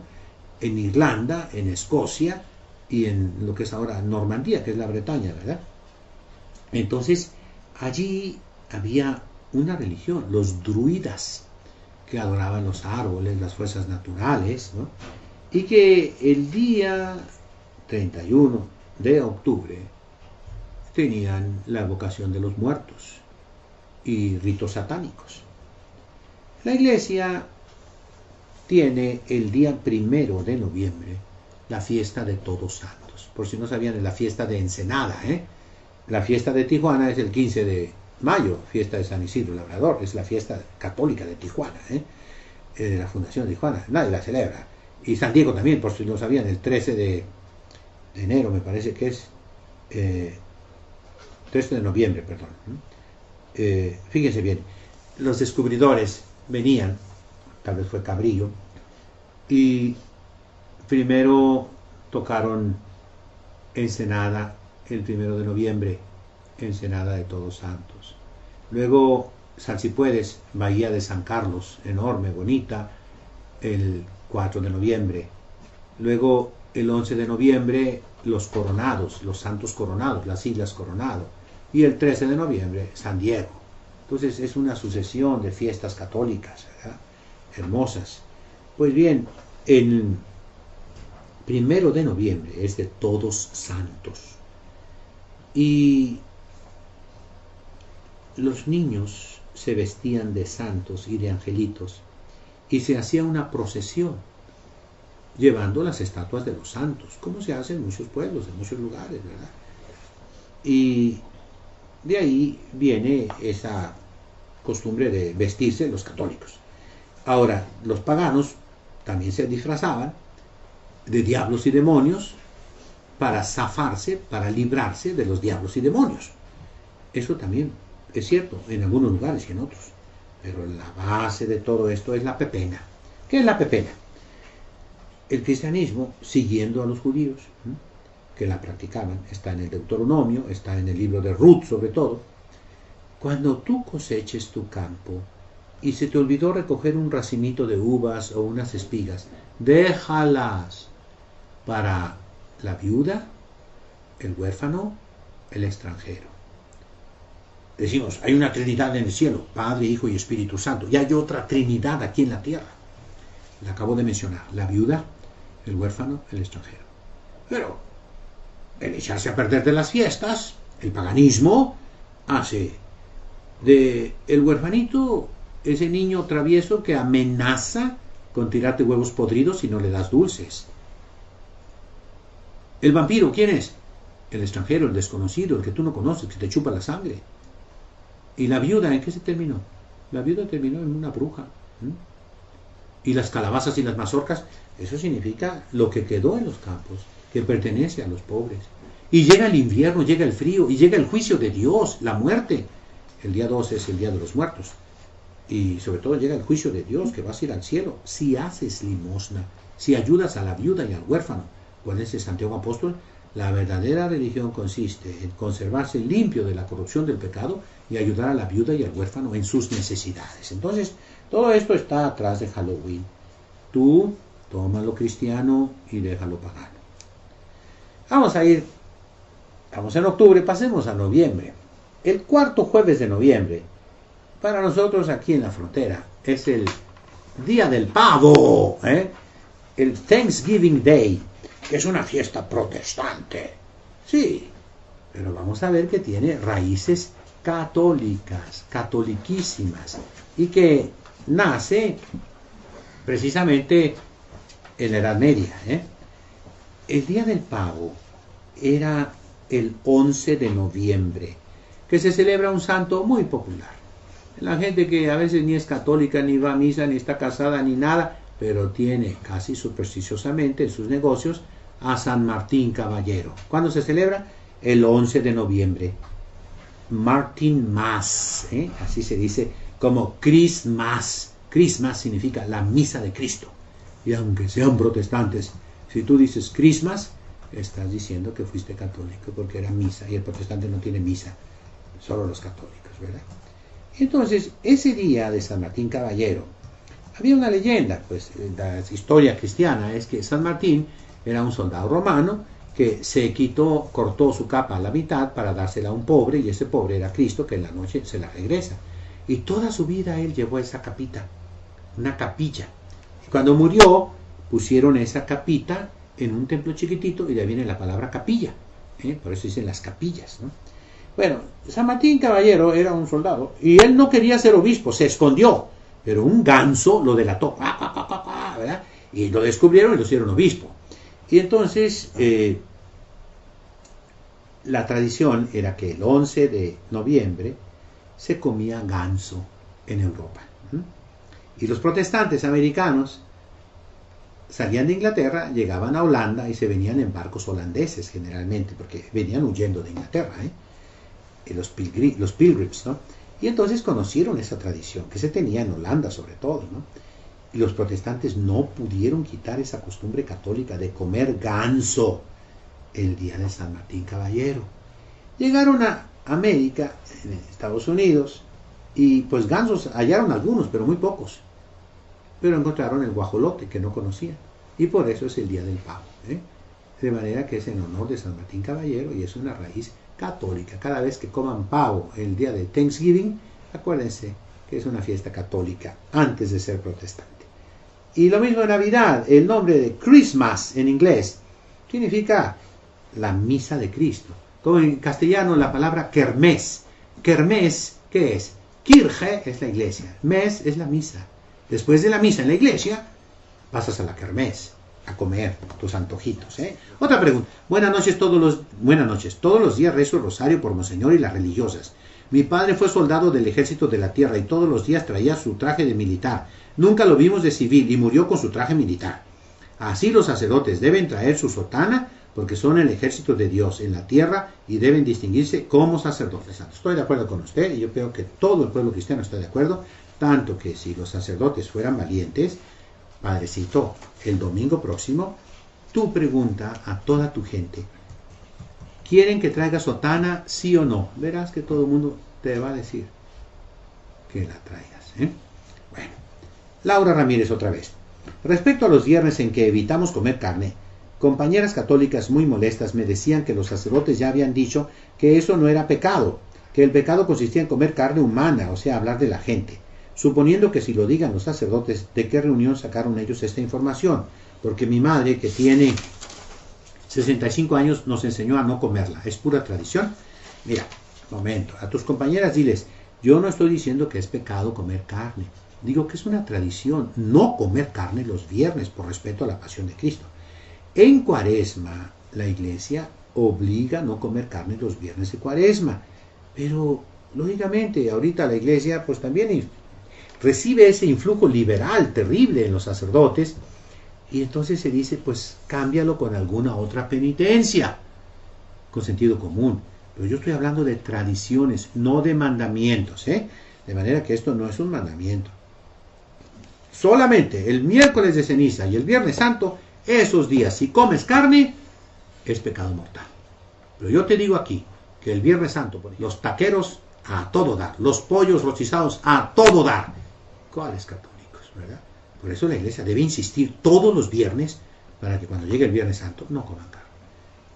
S1: En Irlanda, en Escocia y en lo que es ahora Normandía, que es la Bretaña, ¿verdad? Entonces, allí había una religión, los druidas, que adoraban los árboles, las fuerzas naturales, ¿no? Y que el día 31 de octubre tenían la evocación de los muertos y ritos satánicos. La iglesia tiene el día 1 de noviembre la fiesta de Todos Santos. Por si no sabían, es la fiesta de Ensenada, ¿eh? La fiesta de Tijuana es el 15 de mayo, fiesta de San Isidro Labrador, es la fiesta católica de Tijuana, de la Fundación de Tijuana, nadie la celebra. Y San Diego también, por si no sabían, el 13 de enero me parece que es, 13 de noviembre, perdón. Fíjense bien, los descubridores venían, tal vez fue Cabrillo, y primero tocaron Ensenada el 1 de noviembre, Ensenada de Todos Santos. Luego Salsipuedes, Bahía de San Carlos, enorme, bonita, el 4 de noviembre. Luego el 11 de noviembre, los Coronados, los Santos Coronados, las Islas Coronado. Y el 13 de noviembre, San Diego. Entonces es una sucesión de fiestas católicas, ¿verdad? hermosas. Pues bien, el 1 de noviembre es de Todos Santos. Y los niños se vestían de santos y de angelitos y se hacía una procesión llevando las estatuas de los santos, como se hace en muchos pueblos, en muchos lugares, ¿verdad? Y de ahí viene esa costumbre de vestirse los católicos. Ahora, los paganos también se disfrazaban de diablos y demonios para zafarse, para librarse de los diablos y demonios. Eso también es cierto en algunos lugares y en otros. Pero la base de todo esto es la pepena. ¿Qué es la pepena? El cristianismo, siguiendo a los judíos, que la practicaban, está en el Deuteronomio, está en el libro de Ruth sobre todo. Cuando tú coseches tu campo y se te olvidó recoger un racimito de uvas o unas espigas, déjalas para la viuda, el huérfano, el extranjero. Decimos, hay una Trinidad en el cielo, Padre, Hijo y Espíritu Santo, y hay otra Trinidad aquí en la tierra. La acabo de mencionar, la viuda, el huérfano, el extranjero. Pero el echarse a perder de las fiestas, el paganismo, hace de el huerfanito ese niño travieso que amenaza con tirarte huevos podridos si no le das dulces. El vampiro, ¿quién es? El extranjero, el desconocido, el que tú no conoces, que te chupa la sangre. ¿Y la viuda en qué se terminó? La viuda terminó en una bruja. Y las calabazas y las mazorcas, eso significa lo que quedó en los campos, que pertenece a los pobres. Y llega el invierno, llega el frío, y llega el juicio de Dios, la muerte. El día 12 es el día de los muertos. Y sobre todo llega el juicio de Dios, que vas a ir al cielo si haces limosna, si ayudas a la viuda y al huérfano. ¿Cuál es el Santiago Apóstol? La verdadera religión consiste en conservarse limpio de la corrupción del pecado y ayudar a la viuda y al huérfano en sus necesidades. Entonces, todo esto está atrás de Halloween. Tú toma lo cristiano y déjalo pagano. Vamos en octubre, pasemos a noviembre. El cuarto jueves de noviembre, para nosotros aquí en la frontera, es el Día del Pavo, el Thanksgiving Day, que es una fiesta protestante. Sí, pero vamos a ver que tiene raíces católicas, catoliquísimas, y que nace precisamente en la Edad Media. El Día del Pavo era el 11 de noviembre, que se celebra un santo muy popular. La gente que a veces ni es católica, ni va a misa, ni está casada, ni nada, pero tiene casi supersticiosamente en sus negocios a San Martín Caballero. ¿Cuándo se celebra? El 11 de noviembre. Martin Mass, así se dice, como Christmas. Christmas significa la misa de Cristo. Y aunque sean protestantes, si tú dices Christmas, estás diciendo que fuiste católico, porque era misa, y el protestante no tiene misa, solo los católicos, ¿verdad? Entonces, ese día de San Martín Caballero, había una leyenda, pues la historia cristiana es que San Martín era un soldado romano que cortó su capa a la mitad para dársela a un pobre, y ese pobre era Cristo, que en la noche se la regresa. Y toda su vida él llevó esa capita, una capilla. Y cuando murió, pusieron esa capita en un templo chiquitito, y de ahí viene la palabra capilla, por eso dicen las capillas, ¿no? Bueno, San Martín Caballero era un soldado, y él no quería ser obispo, se escondió, pero un ganso lo delató, ¿verdad? Y lo descubrieron y lo hicieron obispo. Y entonces la tradición era que el 11 de noviembre se comía ganso en Europa. Y los protestantes americanos salían de Inglaterra, llegaban a Holanda y se venían en barcos holandeses generalmente, porque venían huyendo de Inglaterra, los pilgrims, ¿no? Y entonces conocieron esa tradición que se tenía en Holanda sobre todo, ¿no? Y los protestantes no pudieron quitar esa costumbre católica de comer ganso el día de San Martín Caballero. Llegaron a América, en Estados Unidos, y pues gansos hallaron algunos, pero muy pocos. Pero encontraron el guajolote que no conocían. Y por eso es el Día del Pavo. De manera que es en honor de San Martín Caballero y es una raíz católica. Cada vez que coman pavo el día de Thanksgiving, acuérdense que es una fiesta católica antes de ser protestante. Y lo mismo en Navidad, el nombre de Christmas en inglés significa la misa de Cristo. Como en castellano la palabra kermés. Kermés, ¿qué es? Kirche es la iglesia, mes es la misa. Después de la misa en la iglesia, pasas a la kermés, a comer tus antojitos. Otra pregunta. Buenas noches. Todos los días rezo el rosario por Monseñor y las religiosas. Mi padre fue soldado del ejército de la tierra y todos los días traía su traje de militar. Nunca lo vimos de civil y murió con su traje militar. Así los sacerdotes deben traer su sotana porque son el ejército de Dios en la tierra y deben distinguirse como sacerdotes. Estoy de acuerdo con usted y yo creo que todo el pueblo cristiano está de acuerdo, tanto que si los sacerdotes fueran valientes, Padrecito, el domingo próximo, tú pregunta a toda tu gente, ¿quieren que traiga sotana, sí o no? Verás que todo el mundo te va a decir que la traigas. Bueno, Laura Ramírez otra vez. Respecto a los viernes en que evitamos comer carne, compañeras católicas muy molestas me decían que los sacerdotes ya habían dicho que eso no era pecado, que el pecado consistía en comer carne humana, o sea, hablar de la gente. Suponiendo que si lo digan los sacerdotes, ¿de qué reunión sacaron ellos esta información? Porque mi madre, que tiene 65 años, nos enseñó a no comerla. ¿Es pura tradición? Mira, momento, a tus compañeras diles, yo no estoy diciendo que es pecado comer carne. Digo que es una tradición no comer carne los viernes por respeto a la pasión de Cristo. En Cuaresma, la iglesia obliga a no comer carne los viernes de Cuaresma. Pero, lógicamente, ahorita la iglesia pues también recibe ese influjo liberal terrible en los sacerdotes y entonces se dice, pues cámbialo con alguna otra penitencia, con sentido común. Pero yo estoy hablando de tradiciones, no de mandamientos, de manera que esto no es un mandamiento. Solamente el miércoles de ceniza y el viernes santo, esos días, si comes carne, es pecado mortal. Pero yo te digo aquí, que el viernes santo, por ejemplo, los taqueros a todo dar, los pollos rostizados a todo dar. ¿Cuáles católicos, verdad? Por eso la iglesia debe insistir todos los viernes para que cuando llegue el viernes santo no coman carne.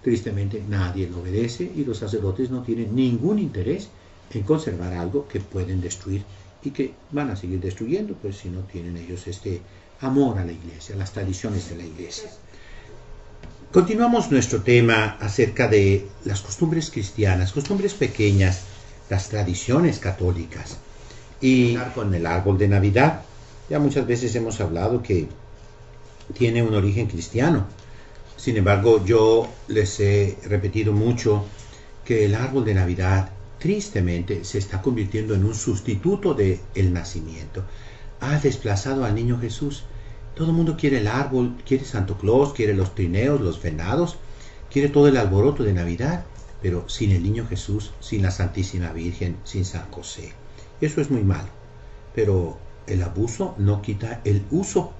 S1: Tristemente nadie lo obedece y los sacerdotes no tienen ningún interés en conservar algo que pueden destruir y que van a seguir destruyendo, pues si no tienen ellos este amor a la iglesia, las tradiciones de la iglesia. Continuamos nuestro tema acerca de las costumbres cristianas, costumbres pequeñas, las tradiciones católicas. Y con el árbol de Navidad, ya muchas veces hemos hablado que tiene un origen cristiano. Sin embargo, yo les he repetido mucho que el árbol de Navidad tristemente se está convirtiendo en un sustituto del nacimiento. Ha desplazado al niño Jesús. Todo el mundo quiere el árbol, quiere Santo Claus, quiere los trineos, los venados, quiere todo el alboroto de Navidad, pero sin el niño Jesús, sin la Santísima Virgen, sin San José. Eso es muy malo, pero el abuso no quita el uso.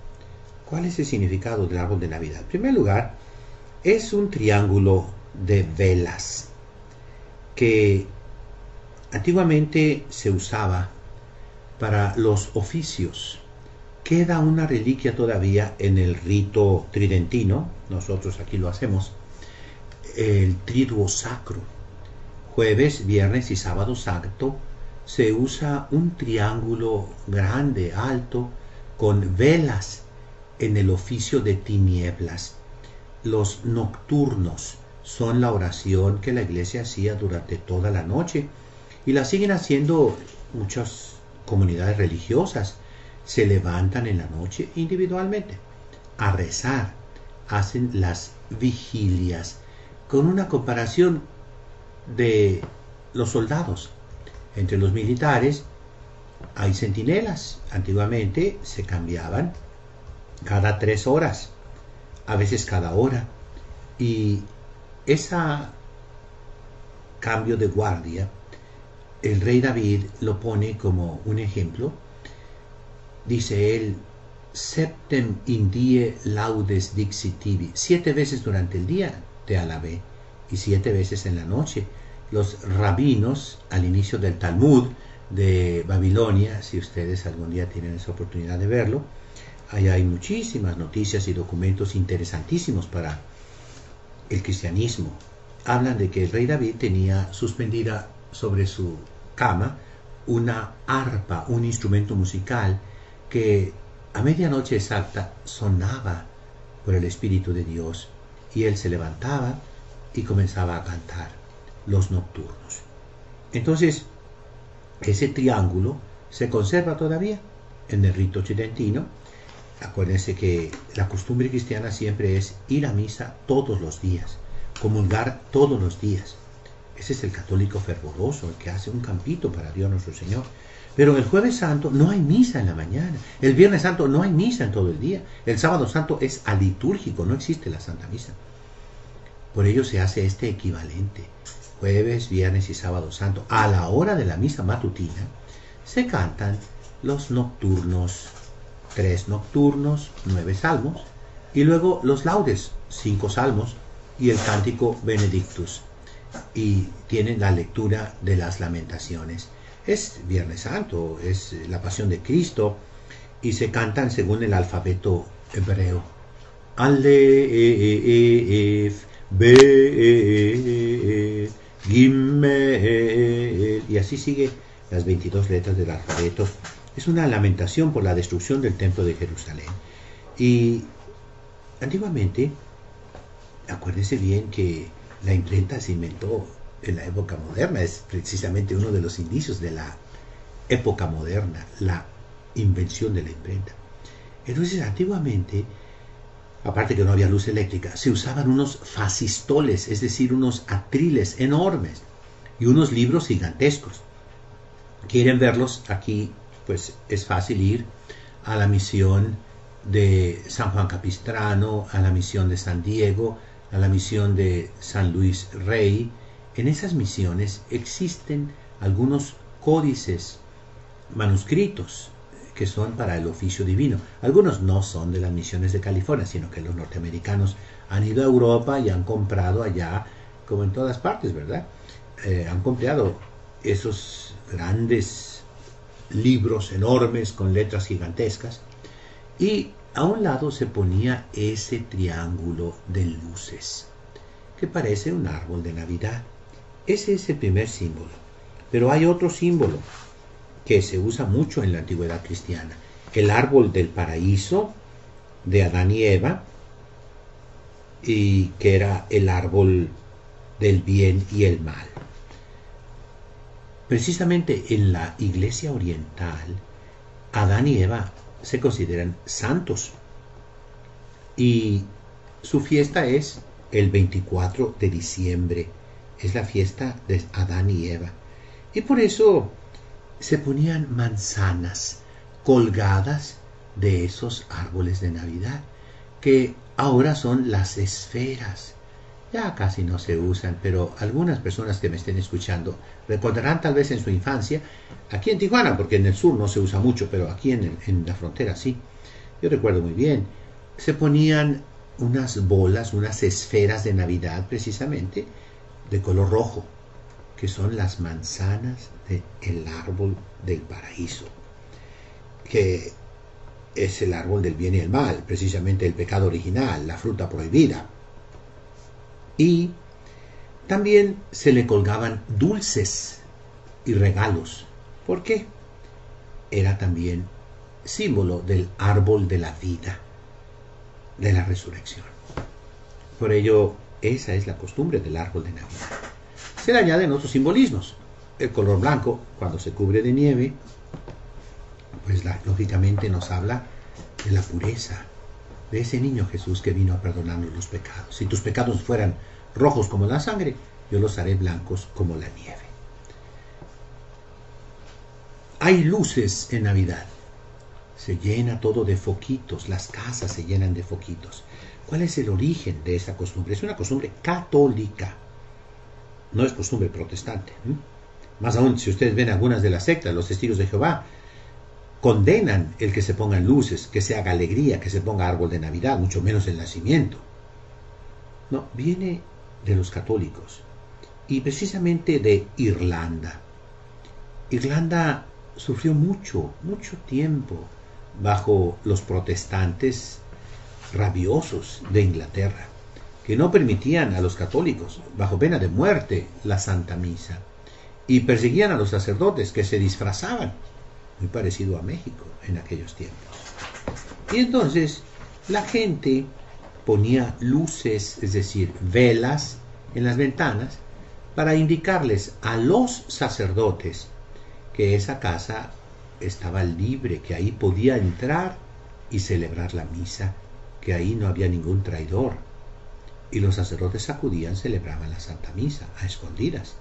S1: ¿Cuál es el significado del árbol de Navidad? En primer lugar, es un triángulo de velas que antiguamente se usaba para los oficios. Queda una reliquia todavía en el rito tridentino, nosotros aquí lo hacemos, el triduo sacro. Jueves, viernes y sábado santo se usa un triángulo grande, alto, con velas en el oficio de tinieblas. Los nocturnos son la oración que la iglesia hacía durante toda la noche y la siguen haciendo muchas comunidades religiosas. Se levantan en la noche individualmente a rezar, hacen las vigilias, con una comparación de los soldados. Entre los militares hay centinelas. Antiguamente se cambiaban cada 3 horas, a veces cada hora. Y ese cambio de guardia, el rey David lo pone como un ejemplo. Dice él, septem in die laudes dixit tibi. 7 veces durante el día te alabé y 7 veces en la noche. Los rabinos al inicio del Talmud de Babilonia, si ustedes algún día tienen esa oportunidad de verlo, ahí hay muchísimas noticias y documentos interesantísimos para el cristianismo. Hablan de que el rey David tenía suspendida sobre su cama una arpa, un instrumento musical que a medianoche exacta sonaba por el Espíritu de Dios y él se levantaba y comenzaba a cantar los nocturnos. Entonces, ese triángulo se conserva todavía en el rito tridentino. Acuérdense que la costumbre cristiana siempre es ir a misa todos los días, comulgar todos los días. Ese es el católico fervoroso, el que hace un campito para Dios nuestro Señor. Pero el Jueves Santo no hay misa en la mañana. El Viernes Santo no hay misa en todo el día. El Sábado Santo es alitúrgico, no existe la Santa Misa. Por ello se hace este equivalente. Jueves, Viernes y Sábado Santo. A la hora de la misa matutina se cantan los nocturnos, 3 nocturnos, 9 salmos, y luego los laudes, 5 salmos, y el cántico Benedictus. Y tienen la lectura de las lamentaciones. Es Viernes Santo, es la Pasión de Cristo, y se cantan según el alfabeto hebreo. Aleph, Bet, Gimel, y así sigue las 22 letras del alfabeto. Es una lamentación por la destrucción del templo de Jerusalén. Y antiguamente, acuérdense bien que la imprenta se inventó en la época moderna, es precisamente uno de los indicios de la época moderna, la invención de la imprenta. Entonces, antiguamente, aparte que no había luz eléctrica, se usaban unos fascistoles, es decir, unos atriles enormes y unos libros gigantescos. ¿Quieren verlos? Aquí, pues, es fácil ir a la misión de San Juan Capistrano, a la misión de San Diego, a la misión de San Luis Rey. En esas misiones existen algunos códices manuscritos que son para el oficio divino. Algunos no son de las misiones de California, sino que los norteamericanos han ido a Europa y han comprado allá, como en todas partes, ¿verdad? Han comprado esos grandes libros enormes con letras gigantescas, y a un lado se ponía ese triángulo de luces que parece un árbol de Navidad. Ese es el primer símbolo. Pero hay otro símbolo que se usa mucho en la antigüedad cristiana: el árbol del paraíso de Adán y Eva, y que era el árbol del bien y el mal. Precisamente en la Iglesia oriental, Adán y Eva se consideran santos, y su fiesta es el 24 de diciembre. Es la fiesta de Adán y Eva. Y por eso se ponían manzanas colgadas de esos árboles de Navidad, que ahora son las esferas. Ya casi no se usan, pero algunas personas que me estén escuchando recordarán tal vez en su infancia, aquí en Tijuana, porque en el sur no se usa mucho, pero aquí en la frontera sí. Yo recuerdo muy bien, se ponían unas bolas, unas esferas de Navidad precisamente, de color rojo, que son las manzanas del árbol del paraíso, que es el árbol del bien y el mal, precisamente el pecado original, la fruta prohibida. Y también se le colgaban dulces y regalos. ¿Por qué? Era también símbolo del árbol de la vida, de la resurrección. Por ello, esa es la costumbre del árbol de Navidad. Se le añaden otros simbolismos. El color blanco, cuando se cubre de nieve, pues lógicamente nos habla de la pureza, de ese niño Jesús que vino a perdonarnos los pecados. Si tus pecados fueran rojos como la sangre, yo los haré blancos como la nieve. Hay luces en Navidad. Se llena todo de foquitos, las casas se llenan de foquitos. ¿Cuál es el origen de esa costumbre? Es una costumbre católica, no es costumbre protestante. Más aún, si ustedes ven algunas de las sectas, los testigos de Jehová condenan el que se pongan luces, que se haga alegría, que se ponga árbol de Navidad, mucho menos el nacimiento. No, viene de los católicos, y precisamente de Irlanda. Irlanda sufrió mucho tiempo bajo los protestantes rabiosos de Inglaterra, que no permitían a los católicos, bajo pena de muerte, la Santa Misa, y perseguían a los sacerdotes que se disfrazaban, muy parecido a México en aquellos tiempos. Y entonces la gente ponía luces, es decir, velas en las ventanas para indicarles a los sacerdotes que esa casa estaba libre, que ahí podía entrar y celebrar la misa, que ahí no había ningún traidor. Y los sacerdotes acudían, celebraban la Santa Misa a escondidas.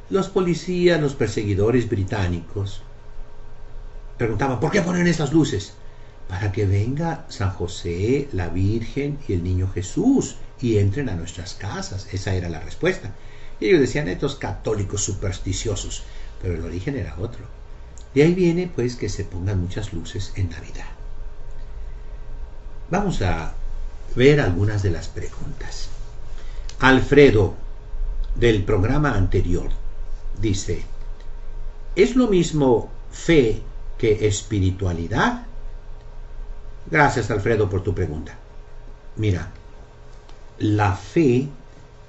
S1: Los policías, los perseguidores británicos preguntaban: ¿por qué ponen esas luces? Para que venga San José, la Virgen y el Niño Jesús y entren a nuestras casas. Esa era la respuesta. Y ellos decían: estos católicos supersticiosos. Pero el origen era otro. De ahí viene pues que se pongan muchas luces en Navidad. Vamos a ver algunas de las preguntas. Alfredo, del programa anterior, dice: ¿es lo mismo fe que espiritualidad? Gracias, Alfredo, por tu pregunta. Mira, la fe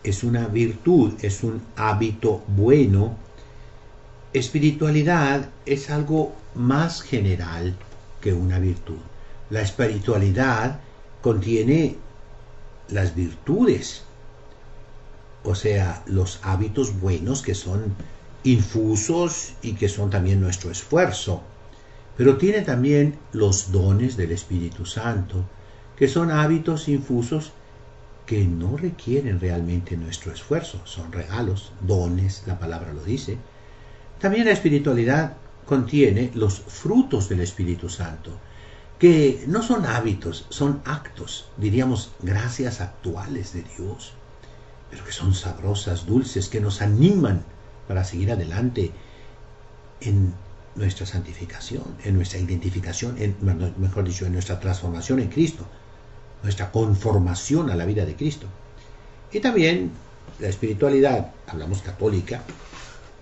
S1: es una virtud, es un hábito bueno. Espiritualidad es algo más general que una virtud. La espiritualidad contiene las virtudes, o sea, los hábitos buenos que son infusos y que son también nuestro esfuerzo. Pero tiene también los dones del Espíritu Santo, que son hábitos infusos que no requieren realmente nuestro esfuerzo. Son regalos, dones, la palabra lo dice. También la espiritualidad contiene los frutos del Espíritu Santo, que no son hábitos, son actos, diríamos, gracias actuales de Dios, pero que son sabrosas, dulces, que nos animan para seguir adelante en nuestra santificación, en nuestra identificación, mejor dicho, en nuestra transformación en Cristo, nuestra conformación a la vida de Cristo. Y también la espiritualidad, hablamos católica,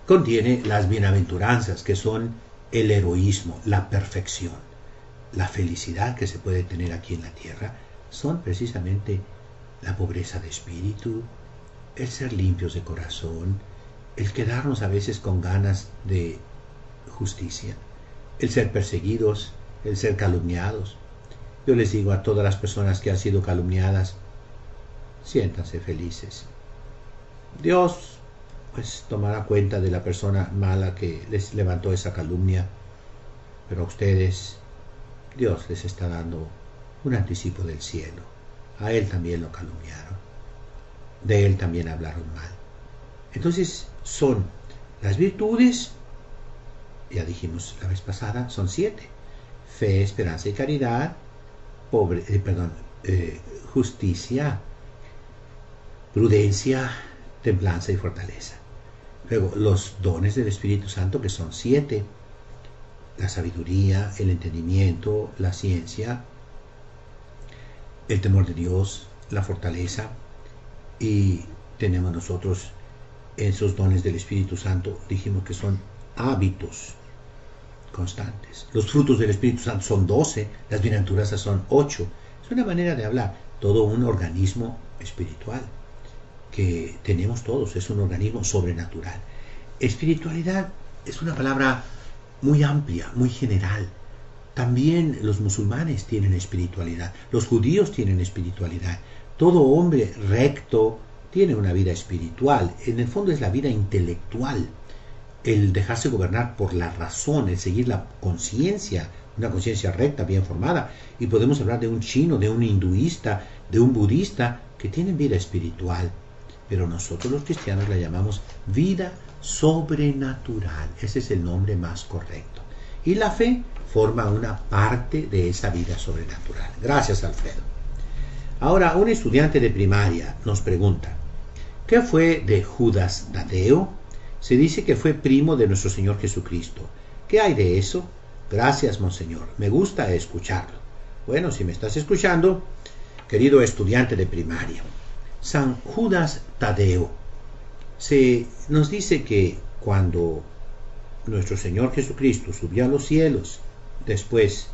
S1: contiene las bienaventuranzas, que son el heroísmo, la perfección, la felicidad que se puede tener aquí en la tierra, son precisamente la pobreza de espíritu, el ser limpios de corazón, el quedarnos a veces con ganas de justicia, el ser perseguidos, el ser calumniados. Yo les digo a todas las personas que han sido calumniadas: siéntanse felices. Dios pues tomará cuenta de la persona mala que les levantó esa calumnia, pero a ustedes Dios les está dando un anticipo del cielo. A él también lo calumniaron, de él también hablaron mal. Entonces son las virtudes, ya dijimos la vez pasada, son 7: fe, esperanza y caridad, justicia, prudencia, templanza y fortaleza. Luego los dones del Espíritu Santo, que son 7: la sabiduría, el entendimiento, la ciencia, el temor de Dios, la fortaleza. Y tenemos nosotros esos dones del Espíritu Santo, dijimos que son hábitos constantes. Los frutos del Espíritu Santo son 12, las bienaventuranzas son 8. Es una manera de hablar, todo un organismo espiritual que tenemos todos, es un organismo sobrenatural. Espiritualidad es una palabra muy amplia, muy general. También los musulmanes tienen espiritualidad, los judíos tienen espiritualidad. Todo hombre recto tiene una vida espiritual. En el fondo es la vida intelectual, el dejarse gobernar por la razón, el seguir la conciencia, una conciencia recta, bien formada. Y podemos hablar de un chino, de un hinduista, de un budista, que tienen vida espiritual. Pero nosotros los cristianos la llamamos vida sobrenatural. Ese es el nombre más correcto. Y la fe forma una parte de esa vida sobrenatural. Gracias, Alfredo. Ahora, un estudiante de primaria nos pregunta: ¿qué fue de Judas Tadeo? Se dice que fue primo de nuestro Señor Jesucristo. ¿Qué hay de eso? Gracias, monseñor. Me gusta escucharlo. Bueno, si me estás escuchando, querido estudiante de primaria, San Judas Tadeo se nos dice que cuando nuestro Señor Jesucristo subió a los cielos, después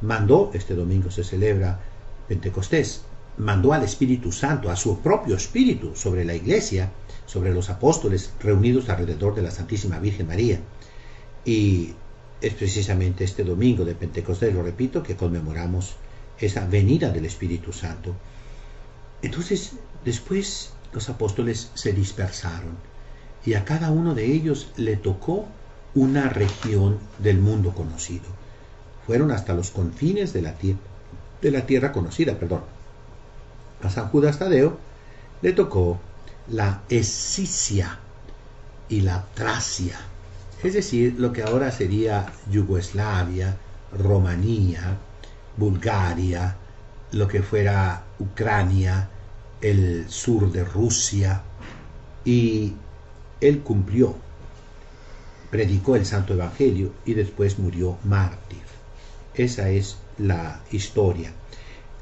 S1: mandó, este domingo se celebra Pentecostés, mandó al Espíritu Santo, a su propio Espíritu, sobre la iglesia, sobre los apóstoles reunidos alrededor de la Santísima Virgen María. Y es precisamente este domingo de Pentecostés, lo repito, que conmemoramos esa venida del Espíritu Santo. Entonces, después los apóstoles se dispersaron y a cada uno de ellos le tocó una región del mundo conocido. Fueron hasta los confines de la tierra conocida, perdón. A San Judas Tadeo le tocó la Escicia y la Tracia, es decir, lo que ahora sería Yugoslavia, Rumanía, Bulgaria, lo que fuera Ucrania, el sur de Rusia, y él cumplió, predicó el Santo Evangelio y después murió mártir. Esa es la historia.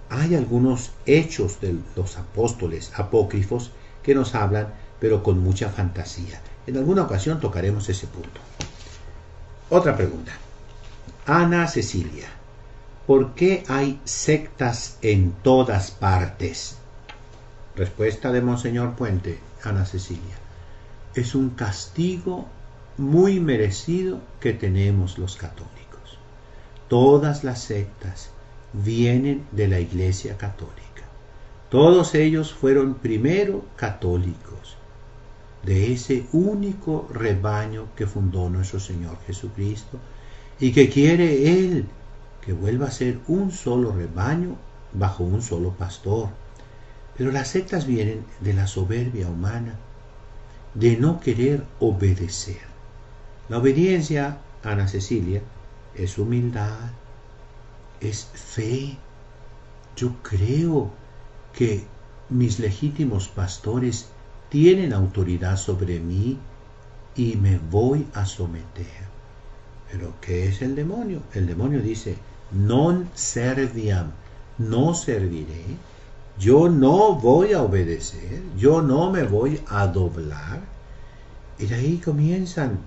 S1: Hay algunos hechos de los apóstoles apócrifos que nos hablan, pero con mucha fantasía. En alguna ocasión tocaremos ese punto. Otra pregunta. Ana Cecilia, ¿por qué hay sectas en todas partes? Respuesta de Monseñor Puente, Ana Cecilia. Es un castigo muy merecido que tenemos los católicos. Todas las sectas vienen de la Iglesia Católica. Todos ellos fueron primero católicos, de ese único rebaño que fundó nuestro Señor Jesucristo y que quiere Él que vuelva a ser un solo rebaño bajo un solo pastor. Pero las sectas vienen de la soberbia humana, de no querer obedecer. La obediencia, Ana Cecilia, es humildad, es fe. Yo creo que mis legítimos pastores tienen autoridad sobre mí y me voy a someter. Pero ¿qué es el demonio? El demonio dice, non serviam, no serviré, yo no voy a obedecer, yo no me voy a doblar. Y de ahí comienzan.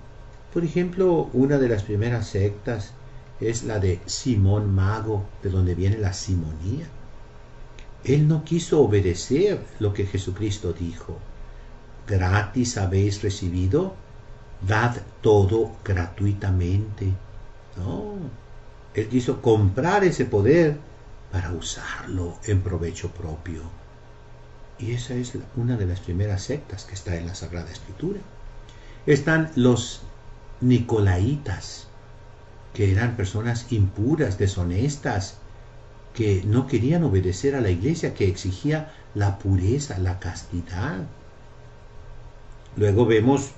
S1: Por ejemplo, una de las primeras sectas es la de Simón Mago, de donde viene la simonía. Él no quiso obedecer lo que Jesucristo dijo. Gratis habéis recibido, dad todo gratuitamente. No, él quiso comprar ese poder para usarlo en provecho propio. Y esa es una de las primeras sectas que está en la Sagrada Escritura. Están los nicolaitas, que eran personas impuras, deshonestas, que no querían obedecer a la iglesia, que exigía la pureza, la castidad. Luego vemos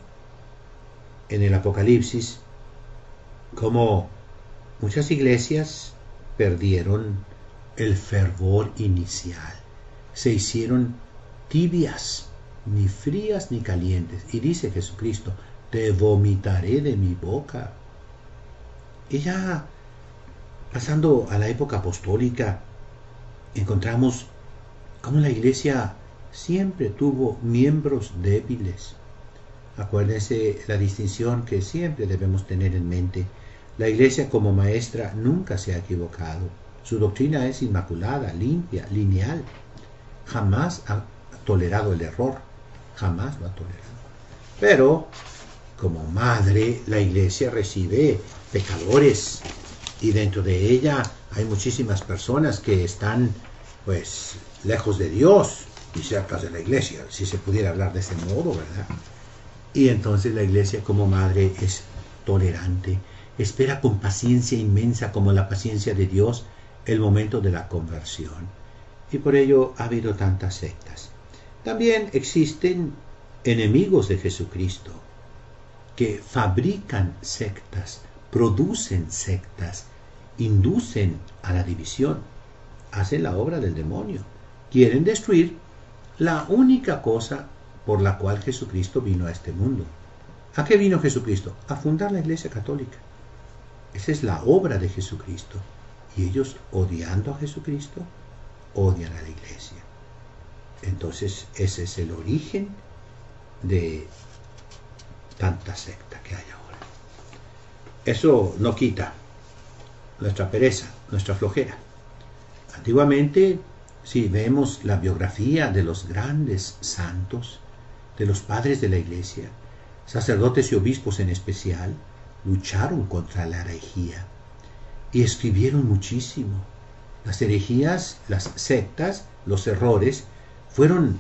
S1: en el Apocalipsis cómo muchas iglesias perdieron el fervor inicial, se hicieron tibias, ni frías ni calientes. Y dice Jesucristo, te vomitaré de mi boca. Y ya pasando a la época apostólica, encontramos cómo la iglesia siempre tuvo miembros débiles. Acuérdense la distinción que siempre debemos tener en mente. La iglesia como maestra nunca se ha equivocado. Su doctrina es inmaculada, limpia, lineal. Jamás ha tolerado el error. Jamás lo ha tolerado. Pero, como madre, la iglesia recibe pecadores. Y dentro de ella hay muchísimas personas que están, pues, lejos de Dios y cerca de la iglesia, si se pudiera hablar de ese modo, ¿verdad? Y entonces la iglesia como madre es tolerante, espera con paciencia inmensa, como la paciencia de Dios, el momento de la conversión. Y por ello ha habido tantas sectas. También existen enemigos de Jesucristo que fabrican sectas, producen sectas, inducen a la división, hacen la obra del demonio, quieren destruir la única cosa por la cual Jesucristo vino a este mundo. ¿A qué vino Jesucristo? A fundar la Iglesia Católica. Esa es la obra de Jesucristo. Y ellos, odiando a Jesucristo, odian a la Iglesia. Entonces, ese es el origen de tanta secta que hay ahora. Eso no quita nuestra pereza, nuestra flojera. Antiguamente, si vemos la biografía de los grandes santos, de los padres de la iglesia, sacerdotes y obispos en especial, lucharon contra la herejía y escribieron muchísimo. Las herejías, las sectas, los errores fueron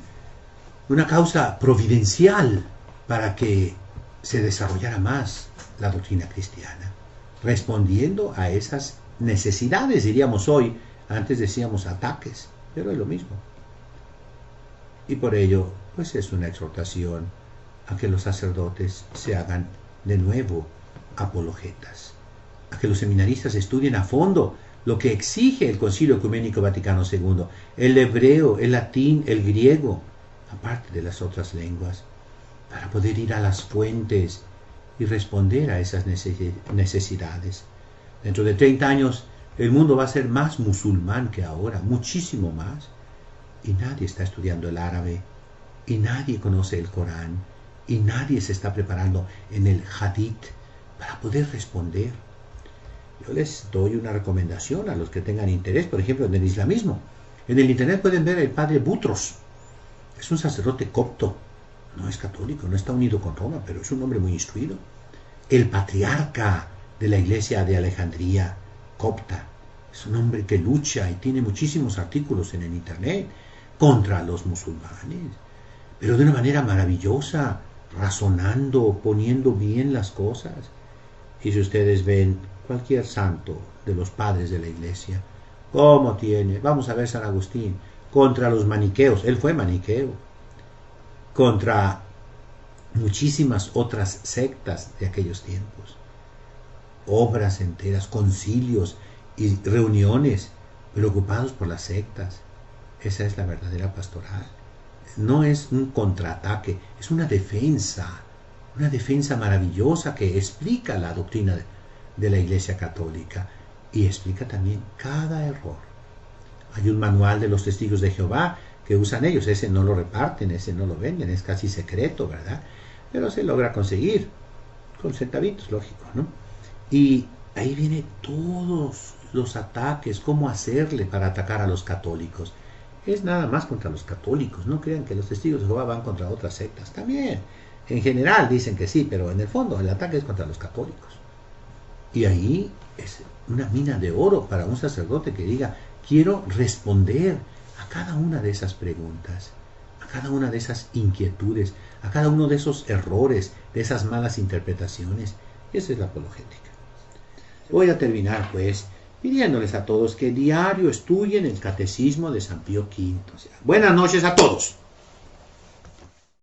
S1: una causa providencial para que se desarrollara más la doctrina cristiana, respondiendo a esas necesidades, diríamos hoy. Antes decíamos ataques, pero es lo mismo. Y por ello, pues es una exhortación a que los sacerdotes se hagan de nuevo apologetas, a que los seminaristas estudien a fondo lo que exige el Concilio Ecuménico Vaticano II, el hebreo, el latín, el griego, aparte de las otras lenguas, para poder ir a las fuentes y responder a esas necesidades. Dentro de 30 años el mundo va a ser más musulmán que ahora, muchísimo más, y nadie está estudiando el árabe, y nadie conoce el Corán, y nadie se está preparando en el Hadith para poder responder. Yo les doy una recomendación a los que tengan interés, por ejemplo, en el islamismo. En el internet pueden ver al padre Butros. Es un sacerdote copto, no es católico, no está unido con Roma, pero es un hombre muy instruido. El patriarca de la iglesia de Alejandría, copta, es un hombre que lucha y tiene muchísimos artículos en el internet contra los musulmanes, pero de una manera maravillosa, razonando, poniendo bien las cosas. Y si ustedes ven cualquier santo de los padres de la iglesia, ¿cómo tiene? Vamos a ver San Agustín, contra los maniqueos, él fue maniqueo, contra muchísimas otras sectas de aquellos tiempos, obras enteras, concilios y reuniones preocupados por las sectas. Esa es la verdadera pastoral. No es un contraataque, es una defensa maravillosa que explica la doctrina de la Iglesia Católica y explica también cada error. Hay un manual de los testigos de Jehová que usan ellos, ese no lo reparten, ese no lo venden, es casi secreto, ¿verdad? Pero se logra conseguir con centavitos, lógico, ¿no? Y ahí vienen todos los ataques, cómo hacerle para atacar a los católicos. Es nada más contra los católicos, no crean que los testigos de Jehová van contra otras sectas, también. En general dicen que sí, pero en el fondo el ataque es contra los católicos. Y ahí es una mina de oro para un sacerdote que diga, quiero responder a cada una de esas preguntas, a cada una de esas inquietudes, a cada uno de esos errores, de esas malas interpretaciones. Y esa es la apologética. Voy a terminar pues pidiéndoles a todos que diario estudien el Catecismo de San Pío V. Buenas noches a todos.